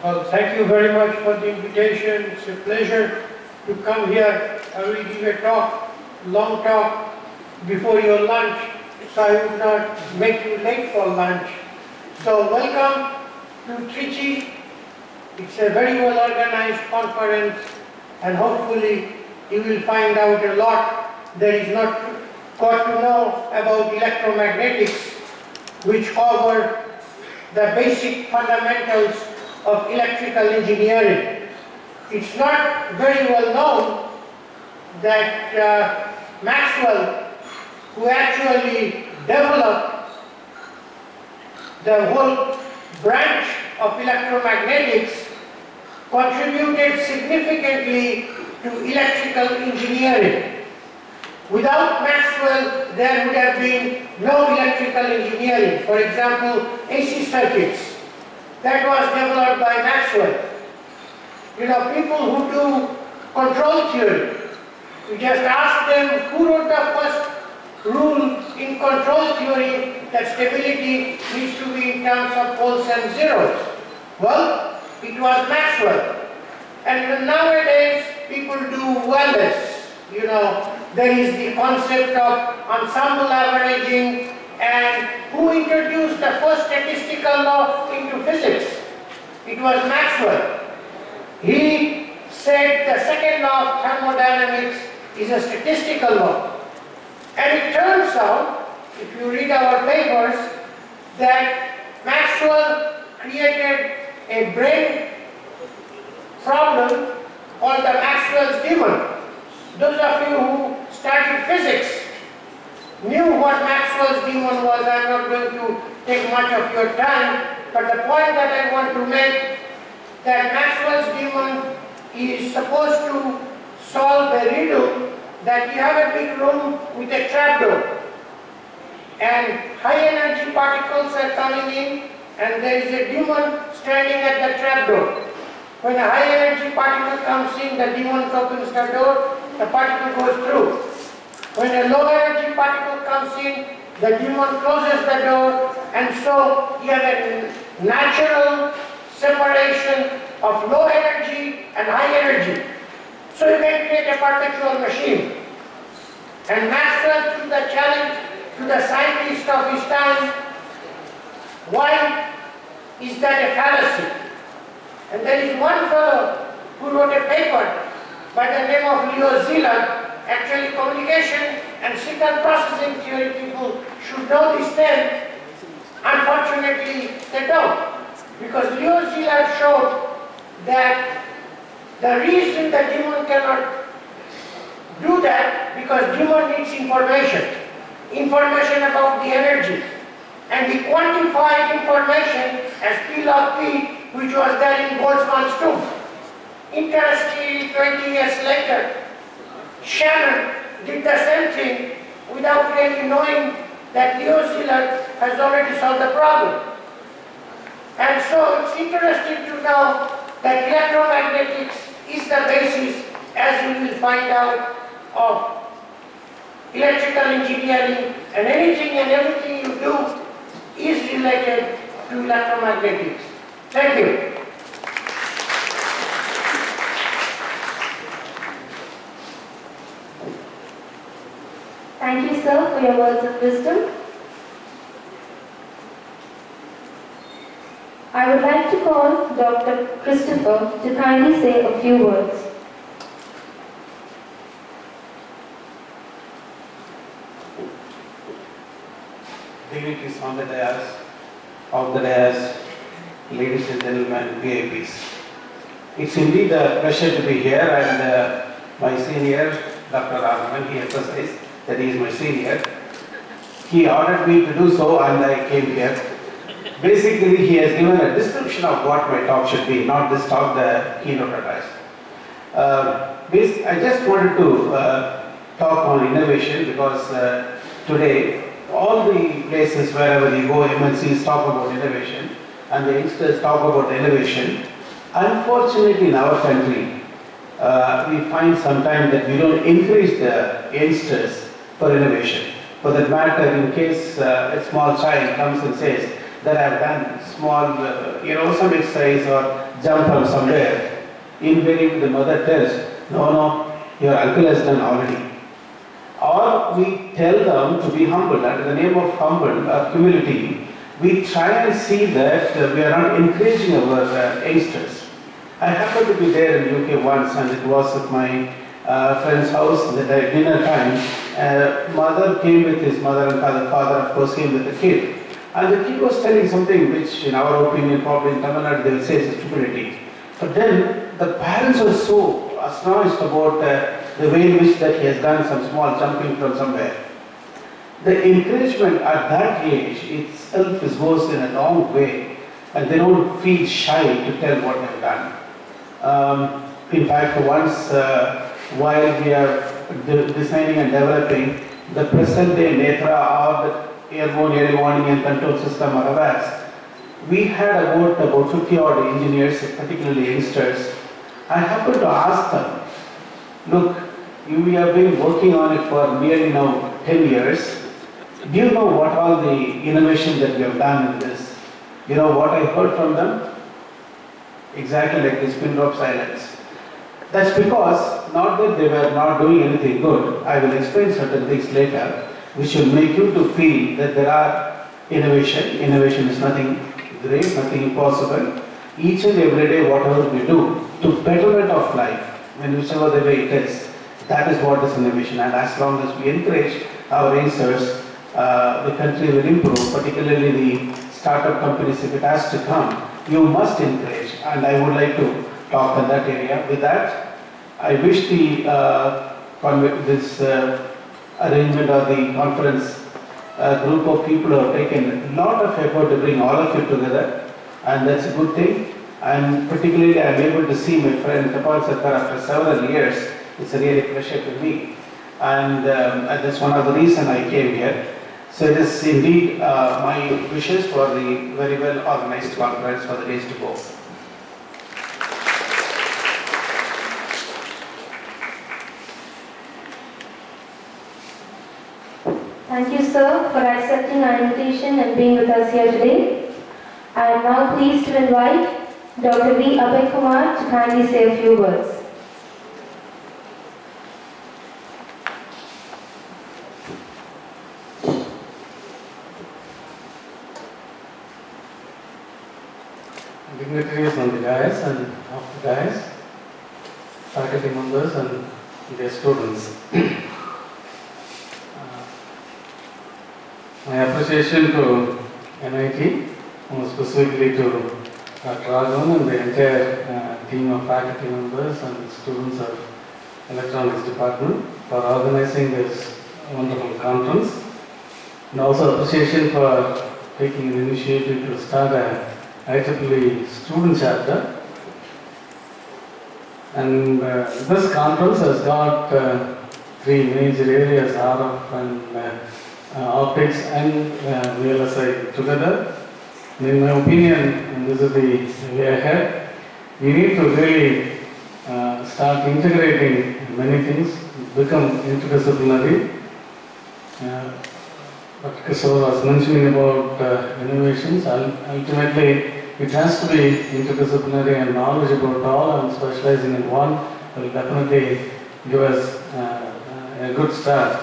Speaker 8: Well, thank you very much for the invitation. It's a pleasure to come here. I will give a talk, long talk, before your lunch, so I would not make you late for lunch. So welcome to Trichy. It's a very well organized conference, and hopefully you will find out a lot that is not got to know about electromagnetics, which cover the basic fundamentals of electrical engineering. It's not very well known that Maxwell, who actually developed the whole branch of electromagnetics, contributed significantly to electrical engineering. Without Maxwell, there would have been no electrical engineering. For example, AC circuits. That was developed by Maxwell. You know, people who do control theory, you just ask them who wrote the first rule in control theory that stability needs to be in terms of poles and zeros. Well, it was Maxwell. And nowadays, people do wellness. You know, there is the concept of ensemble averaging, and who introduced the first statistical law into physics? It was Maxwell. He said the second law of thermodynamics is a statistical law. And it turns out, if you read our papers, that Maxwell created a brain problem called the Maxwell's demon. Those of you who studied physics knew what Maxwell's demon was. I'm not going to take much of your time, but the point that I want to make, that Maxwell's demon is supposed to solve a riddle that you have a big room with a trapdoor, and high energy particles are coming in, and there is a demon standing at the trapdoor. When a high energy particle comes in, the demon opens the door, the particle goes through. When a low energy particle comes in, the demon closes the door, and so you have a natural separation of low energy and high energy. So you can create a perpetual machine. And Maxwell threw the challenge to the scientists of his time. Why is that a fallacy? And there is one fellow who wrote a paper by the name of Leo Szilard. Actually, communication and signal processing theory people should know this term. Unfortunately, they don't. Because Leo Szilard showed that the reason the demon cannot do that, because demon needs information about the energy. And he quantified information as P log P, which was there in Boltzmann's tomb. Interestingly, 20 years later, Shannon did the same thing without really knowing that Leo Szilard has already solved the problem. And so it's interesting to know that electromagnetics is the basis, as we will find out, of electrical engineering, and anything and everything you do is related to electromagnetics. Thank you.
Speaker 1: Thank you, sir, for your words of wisdom. I would like to call Dr. Christopher to kindly say a few words.
Speaker 9: Dignitaries on the dais, ladies and gentlemen, VIPs. It's indeed a pleasure to be here, and my senior, Dr. Raghavan, he emphasized that he is my senior. He ordered me to do so, and I came here. Basically, he has given a description of what my talk should be, not this talk, the keynote address. I just wanted to talk on innovation because today, all the places wherever you go, MNCs talk about innovation and the youngsters talk about innovation. Unfortunately, in our country, we find sometimes that we don't encourage the youngsters for innovation. For that matter, in case a small child comes and says that I have done small, some exercise or jump from somewhere, invariably the mother tells, no, your uncle has done already. Or we tell them to be humble. Under the name of humble or humility, we try and see that we are not encouraging our youngsters. I happened to be there in UK once, and it was at my friend's house at dinner time. Mother came with his mother and father of course came with the kid. And the kid was telling something which in our opinion, probably in Tamil Nadu they will say is stupidity. But then the parents were so astonished about the way in which that he has done some small jumping from somewhere. The encouragement at that age itself goes in a long way, and they don't feel shy to tell what they've done. In fact, once while we are designing and developing the present day NETRA or the airborne early warning and control system or AWACS, we had about 50 odd engineers, particularly youngsters. I happened to ask them, look, we have been working on it for nearly now 10 years. Do you know what all the innovation that we have done in this? You know what I heard from them? Exactly like this pin drop silence. That's because, not that they were not doing anything good, I will explain certain things later, which will make you to feel that there are innovation. Innovation is nothing great, nothing impossible. Each and every day, whatever we do, to betterment of life, in whichever the way it is, that is what is innovation. And as long as we encourage our youngsters, the country will improve, particularly the startup companies, if it has to come, you must encourage. And I would like to talk in that area. With that, I wish this arrangement of the conference group of people who have taken a lot of effort to bring all of you together, and that's a good thing. And particularly I am able to see my friend Kapal Sarkar after several years. It's a really pleasure to me, and that's one of the reasons I came here. So it is indeed my wishes for the very well organized conference for the days to go.
Speaker 1: Thank you, sir, for accepting our invitation and being with us here today. I am now pleased to invite Dr. V. Abhay Kumar to kindly say a few words.
Speaker 9: Dignitaries on the dais and off the dais, faculty members and their students. My appreciation to NIT, more specifically to Dr. Raghavan and the entire team of faculty members and students of electronics department for organizing this wonderful conference, and also appreciation for taking an initiative to start a IEEE student chapter. And this conference has got three major areas, RF and optics and VLSI together. In my opinion, and this is the way ahead,
Speaker 10: we need to really start integrating many things, become interdisciplinary. What Kishore was mentioning about innovations, ultimately it has to be interdisciplinary, and knowledge about all and specializing in one will definitely give us a good start.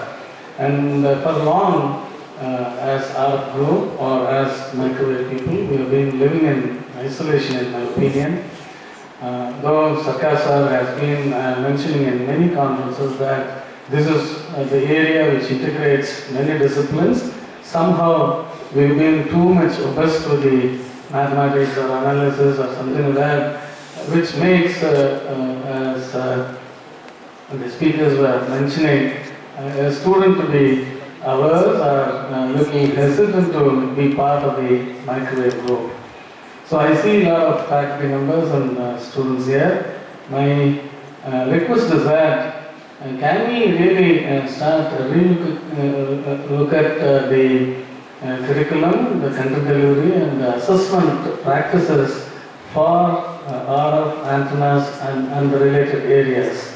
Speaker 10: And for long, as our group or as microwave people, we have been living in isolation, in my opinion. Though Sarkar sir has been mentioning in many conferences that this is the area which integrates many disciplines, somehow we've been too much obsessed with the mathematics or analysis or something like that, which makes, as the speakers were mentioning, a student to be averse or little hesitant to be part of the microwave group. So I see a lot of faculty members and students here. My request is that can we really start look at the curriculum, the content delivery and the assessment practices for RF antennas and the related areas.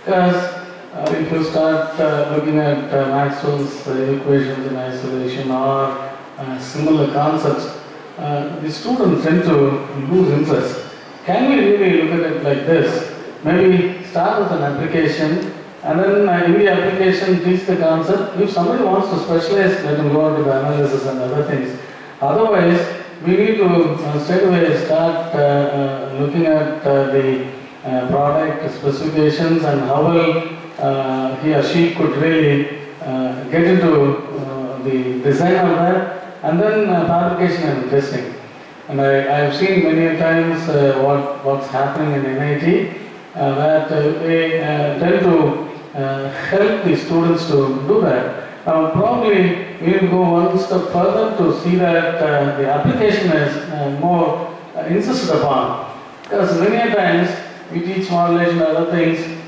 Speaker 10: Because if you start looking at Maxwell's equations in isolation or similar concepts, the students tend to lose interest. Can we really look at it like this? Maybe start with an application and then in the application teach the concept. If somebody wants to specialize, let them go into the analysis and other things. Otherwise, we need to straight away start looking at the product specifications and how well he or she could really get into the design of that, and then fabrication and testing. And I have seen many times what's happening in NIT, that they tend to help the students to do that. Probably we need to go one step further to see that the application is more insisted upon. Because many times we teach modulation and other things,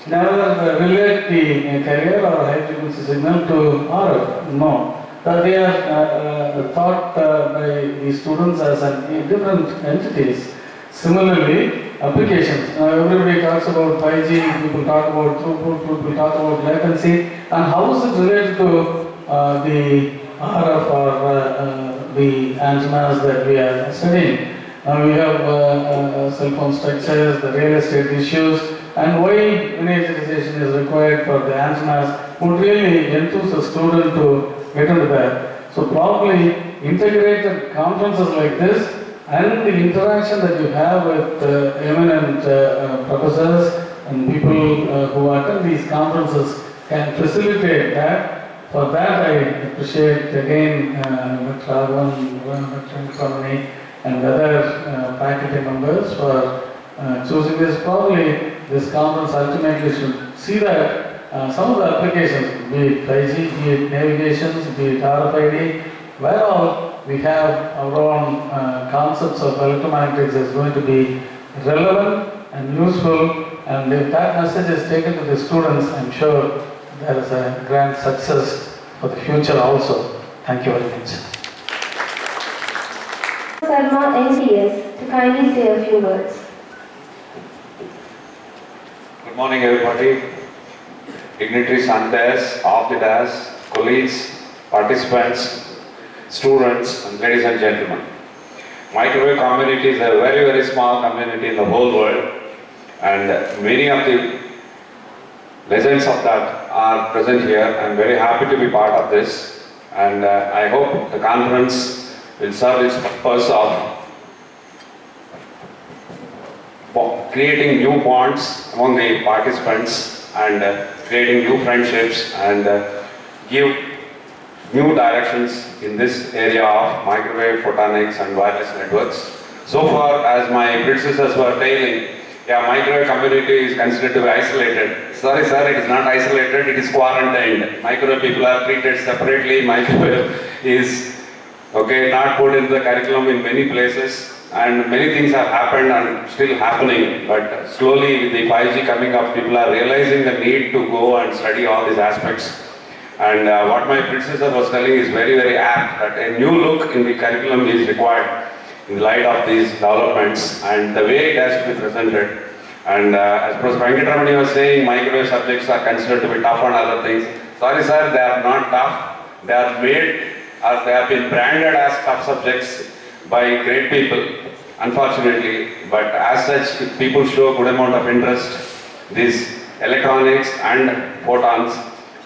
Speaker 10: never relate the carrier or high frequency signal to RF. No. They are taught by the students as different entities. Similarly, applications. Everybody talks about 5G, people talk about throughput, people talk about latency, and how is it related to the RF or the antennas that we are studying? We have cell phone structures, the real estate issues, and why miniaturization is required for the antennas would really enthuse a student to get into that. So probably integrated conferences like this and the interaction that you have with eminent professors and people who attend these conferences can facilitate that. For that I appreciate again Dr. Raghavan, Dr. Swami and other faculty members for choosing this. Probably this conference ultimately should see that some of the applications, be it 5G, be it navigations, be it RFID, where all we have our own concepts of electromagnetics is going to be relevant and useful, and if that message is taken to the students, I'm sure there is a grand success for the future also. Thank you very much.
Speaker 1: Sarma NCS to kindly say a few words.
Speaker 11: Good morning everybody, dignitaries on desk, off the desk, colleagues, participants, students and ladies and gentlemen. Microwave community is a very, very small community in the whole world, and many of the legends of that are present here. I am very happy to be part of this, and I hope the conference will serve its purpose of creating new bonds among the participants and creating new friendships and give new directions in this area of microwave, photonics and wireless networks. So far as my predecessors were telling, microwave community is considered to be isolated. Sorry sir, it is not isolated, it is quarantined. Microwave people are treated separately. Microwave is not put into the curriculum in many places, and many things have happened and still happening, but slowly with the 5G coming up, people are realizing the need to go and study all these aspects. And what my predecessor was telling is very, very apt, that a new look in the curriculum is required. in light of these developments and the way it has to be presented. And as Professor Venkatramani was saying, microwave subjects are considered to be tough and other things. Sorry sir, they are not tough. They are made, or they have been branded as tough subjects by great people, unfortunately. But as such, if people show a good amount of interest, these electronics and photons,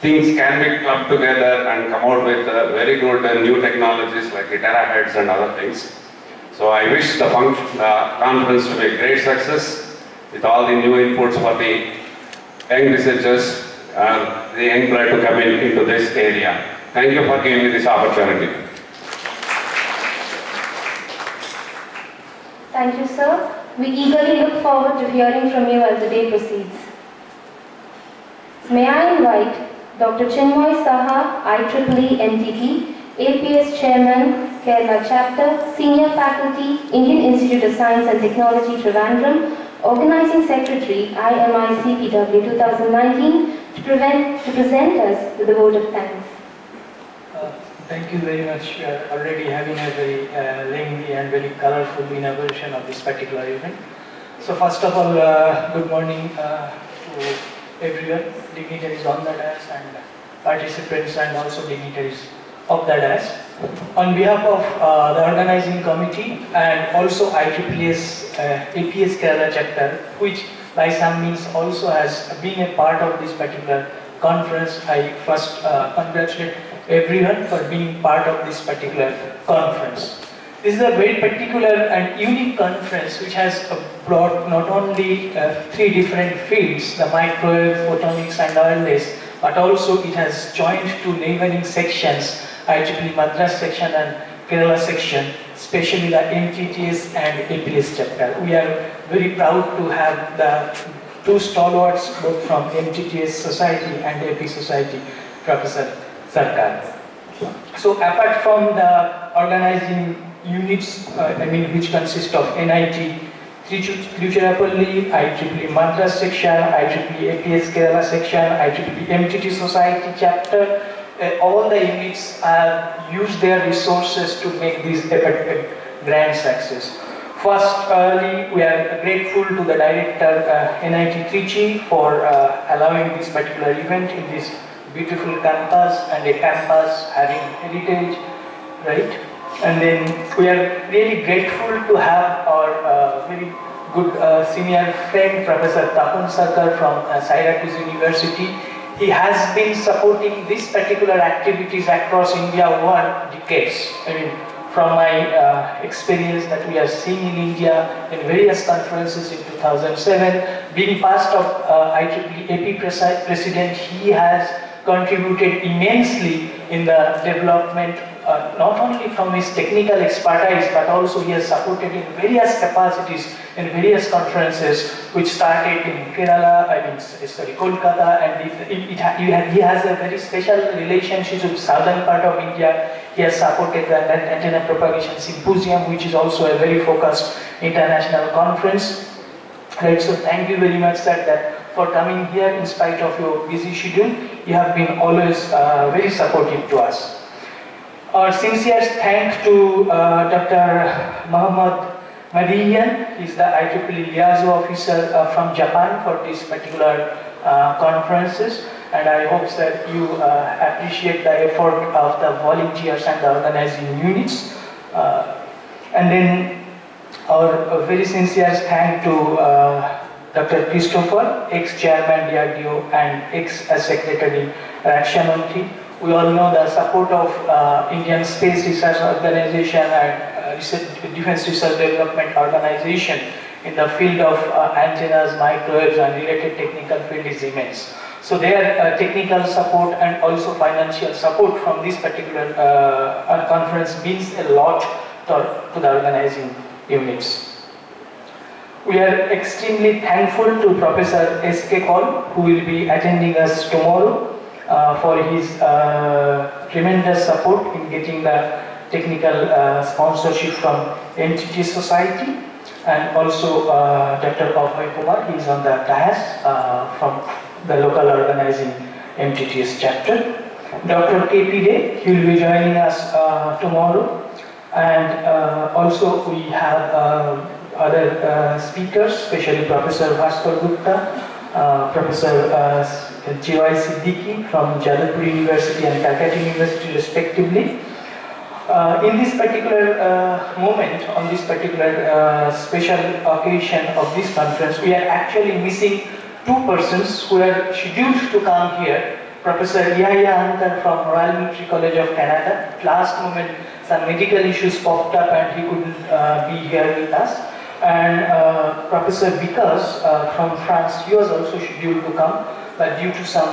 Speaker 11: things can be clubbed together and come out with very good new technologies like terahertz and other things. So I wish the conference to be a great success with all the new inputs for the young researchers and the young blood to come into this area. Thank you for giving me this opportunity.
Speaker 1: Thank you, sir. We eagerly look forward to hearing from you as the day proceeds. May I invite Dr. Chinmoy Saha, IEEE NTT, APS Chairman, Kerala Chapter, Senior Faculty, Indian Institute of Science and Technology, Trivandrum, Organizing Secretary, IMICPW 2019, to present us with a vote of thanks.
Speaker 6: Thank you very much. We are already having a very lengthy and very colorful inauguration of this particular event. So first of all, good morning to everyone, dignitaries on the dais and participants and also dignitaries of the dais. On behalf of the organizing committee and also IEEE's APS Kerala chapter, which by some means also has been a part of this particular conference, I first congratulate everyone for being part of this particular conference. This is a very particular and unique conference which has brought not only three different fields, the microwave, photonics and wireless, but also it has joined two neighboring sections, IEEE Madras section and Kerala section, especially the MTTS and APS chapter. We are very proud to have the two stalwarts both from MTTS Society and AP Society, Professor Sarkar. So apart from the organizing units, which consist of NIT, Trichy, IEEE Madras section, IEEE APS Kerala section, IEEE MTT Society chapter, all the units have used their resources to make this a grand success. Firstly, we are grateful to the director NIT Trichy for allowing this particular event in this beautiful campus and a campus having heritage, right? And then we are really grateful to have our very good senior friend, Professor Tapan Sarkar from Syracuse University. He has been supporting these particular activities across India over decades. From my experience that we are seeing in India in various conferences in 2007, being part of IEEE AP President, he has contributed immensely in the development, not only from his technical expertise, but also he has supported in various capacities in various conferences, which started in Kerala, Kolkata, and he has a very special relationship with southern part of India. He has supported the Antenna Propagation Symposium, which is also a very focused international conference. Right, so thank you very much, sir, that for coming here in spite of your busy schedule. You have been always very supportive to us. Our sincere thanks to Dr. Muhammad Madiyan. He is the IEEE Liaison Officer from Japan for this particular conferences, and I hope that you appreciate the effort of the volunteers and the organizing units. And then our very sincere thanks to Dr. Christopher, ex-chairman DRDO and ex-secretary Rakshamantri. We all know the support of Indian Space Research Organization and Defense Research Development Organization in the field of antennas, microwaves and related technical field is immense. So their technical support and also financial support from this particular conference means a lot to the organizing units. We are extremely thankful to Professor S.K. Kaul, who will be attending us tomorrow, for his tremendous support in getting the technical sponsorship from NTT Society, and also Dr. Abhay Kumar, he is on the dais from the local organizing MTTS chapter. Dr. K.P. Day, he will be joining us tomorrow. And also we have other speakers, especially Professor Bhaskar Gupta, Professor J.Y. Siddiqui from Jadavpur University and Calcutta University respectively. In this particular moment, on this particular special occasion of this conference, we are actually missing two persons who are scheduled to come here. Professor Yahya Antar from Royal Military College of Canada. Last moment, some medical issues popped up and he couldn't be here with us. And Professor Vikas from France, he was also scheduled to come, but due to some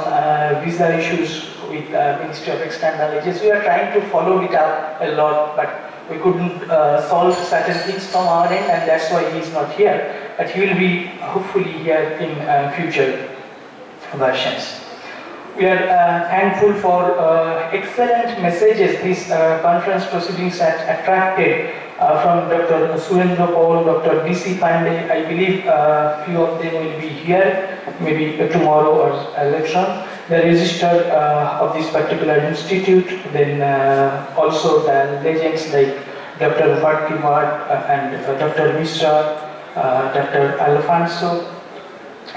Speaker 6: visa issues with Ministry of External Affairs, we are trying to follow it up a lot, but we couldn't solve certain things from our end, and that's why he is not here. But he will be hopefully here in future versions. We are thankful for excellent messages these conference proceedings have attracted from Dr. Surendra Paul, Dr. B.C. Pandey. I believe few of them will be here, maybe tomorrow or later on. The register of this particular institute, then also the legends like Dr. Bhattiwad and Dr. Mishra, Dr. Alfonso.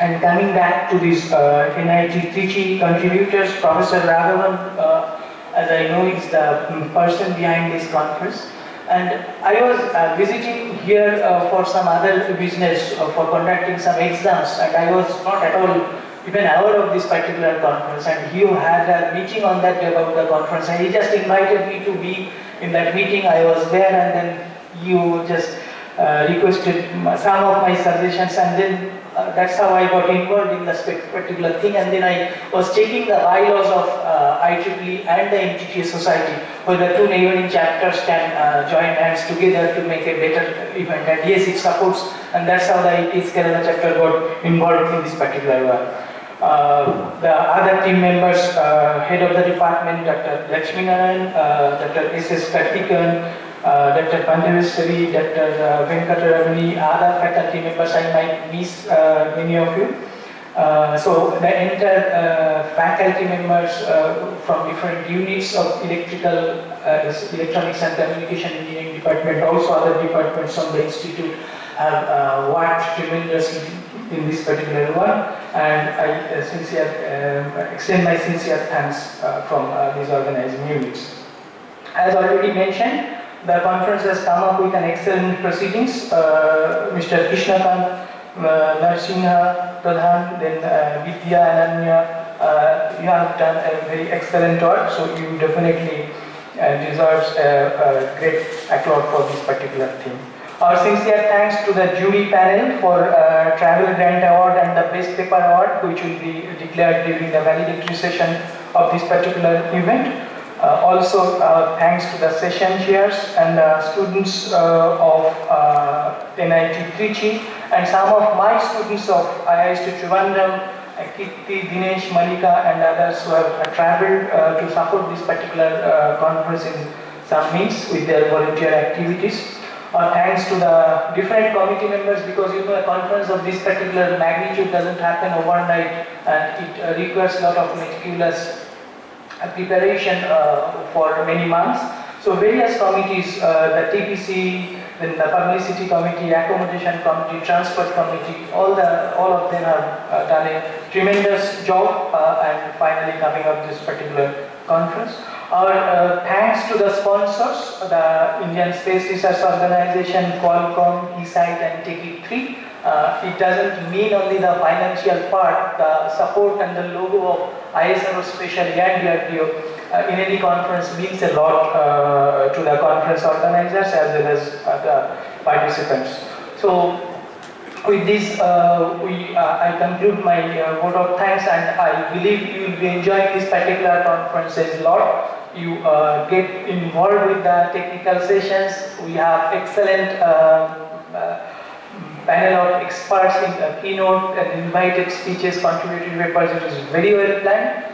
Speaker 6: And coming back to these NIT Trichy contributors, Professor Raghavan, as I know, is the person behind this conference. And I was visiting here for some other business, for conducting some exams, and I was not at all even aware of this particular conference. And he had a meeting on that day about the conference, and he just invited me to be in that meeting. I was there, and then you just requested some of my suggestions, and then that's how I got involved in this particular thing. And then I was checking the bylaws of IEEE and the MTTA Society, where the two neighboring chapters can join hands together to make a better event. And yes, it supports, and that's how the IIT Kerala chapter got involved in this particular one. The other team members, head of the department, Dr. Lakshminaran, Dr. S.S. Kartikan, Dr. Pandaveswari, Dr. Venkataramani, other faculty members, I might miss many of you. So the entire faculty members from different units of electrical, electronics and communication engineering department, also other departments from the institute have worked tremendously in this particular one, and I extend my sincere thanks from these organizing units. As already mentioned, the conference has come up with an excellent proceedings. Mr. Krishnakant Narsingha Pradhan, then Vidya Ananya, you have done a very excellent work, so you definitely deserves a great applaud for this particular thing. Our sincere thanks to the jury panel for Travel Grant Award and the Best Paper Award, which will be declared during the valedictory session of this particular event. Also, thanks to the session chairs and the students of NIT Trichy and some of my students of IIT Trivandrum, Kirti, Dinesh, Malika and others who have travelled to support this particular conference in some means with their volunteer activities. Thanks to the different committee members, because you know a conference of this particular magnitude doesn't happen overnight, and it requires a lot of meticulous preparation for many months. So various committees, the TPC, then the publicity committee, accommodation committee, transport committee, all of them have done a tremendous job and finally coming up this particular conference. Our thanks to the sponsors, the Indian Space Research Organization, Qualcomm, eSight and Take-It3. It doesn't mean only the financial part, the support and the logo of ISRO especially and DRDO in any conference means a lot to the conference organizers as well as the participants. So with this, I conclude my vote of thanks, and I believe you will be enjoying this particular conference a lot. You get involved with the technical sessions. We have excellent panel of experts in the keynote and invited speeches, contributory papers. It is very well planned.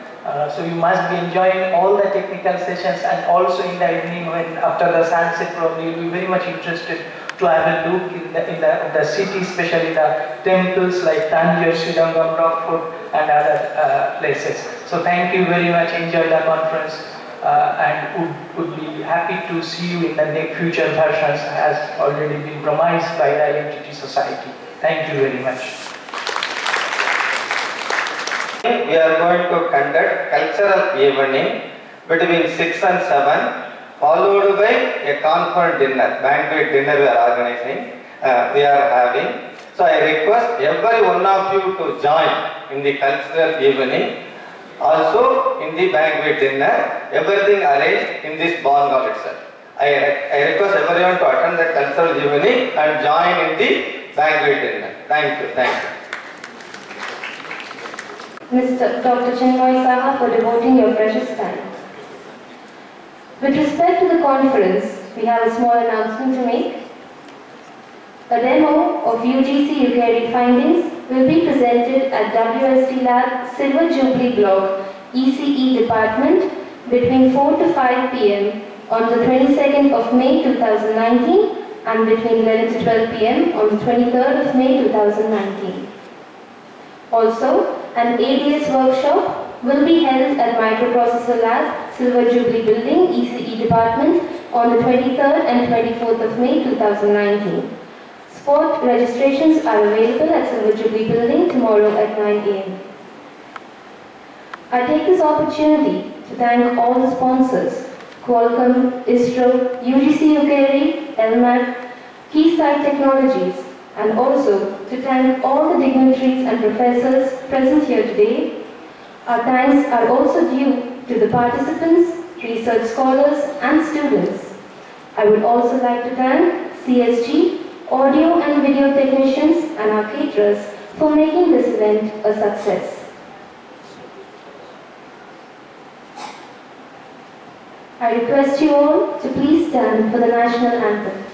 Speaker 6: So you must be enjoying all the technical sessions, and also in the evening when after the sunset probably you will be very much interested to have a look in the city, especially the temples like Tanjore, Sridangam, Rockford and other places. So thank you very much. Enjoy the conference. and would be happy to see you in the near future versions as already been promised by the IMTT Society. Thank you very much.
Speaker 2: We are going to conduct cultural evening between 6 and 7, followed by a conference dinner, banquet dinner we are organizing, we are having. So I request every one of you to join in the cultural evening. Also in the banquet dinner, everything arranged in this barn hall itself. I request everyone to attend the cultural evening and join in the banquet dinner. Thank you. Thank you.
Speaker 1: Mr. Dr. Chinmoy Saha, for devoting your precious time. With respect to the conference, we have a small announcement to make. A demo of UGC UKRE findings will be presented at WSD Lab Silver Jubilee Block ECE Department between 4 to 5 p.m. on the 22nd of May 2019 and between 11 to 12 p.m. on the 23rd of May 2019. Also, an ADS workshop will be held at Microprocessor Lab, Silver Jubilee Building, ECE Department on the 23rd and 24th of May 2019. Spot registrations are available at Silver Jubilee Building tomorrow at 9 a.m. I take this opportunity to thank all the sponsors, Qualcomm, ISRO, UGC UKRE, LMAC, Keysight Technologies, and also to thank all the dignitaries and professors present here today. Our thanks are also due to the participants, research scholars, and students. I would also like to thank CSG, audio and video technicians, and our caterers for making this event a success. I request you all to please stand for the national anthem.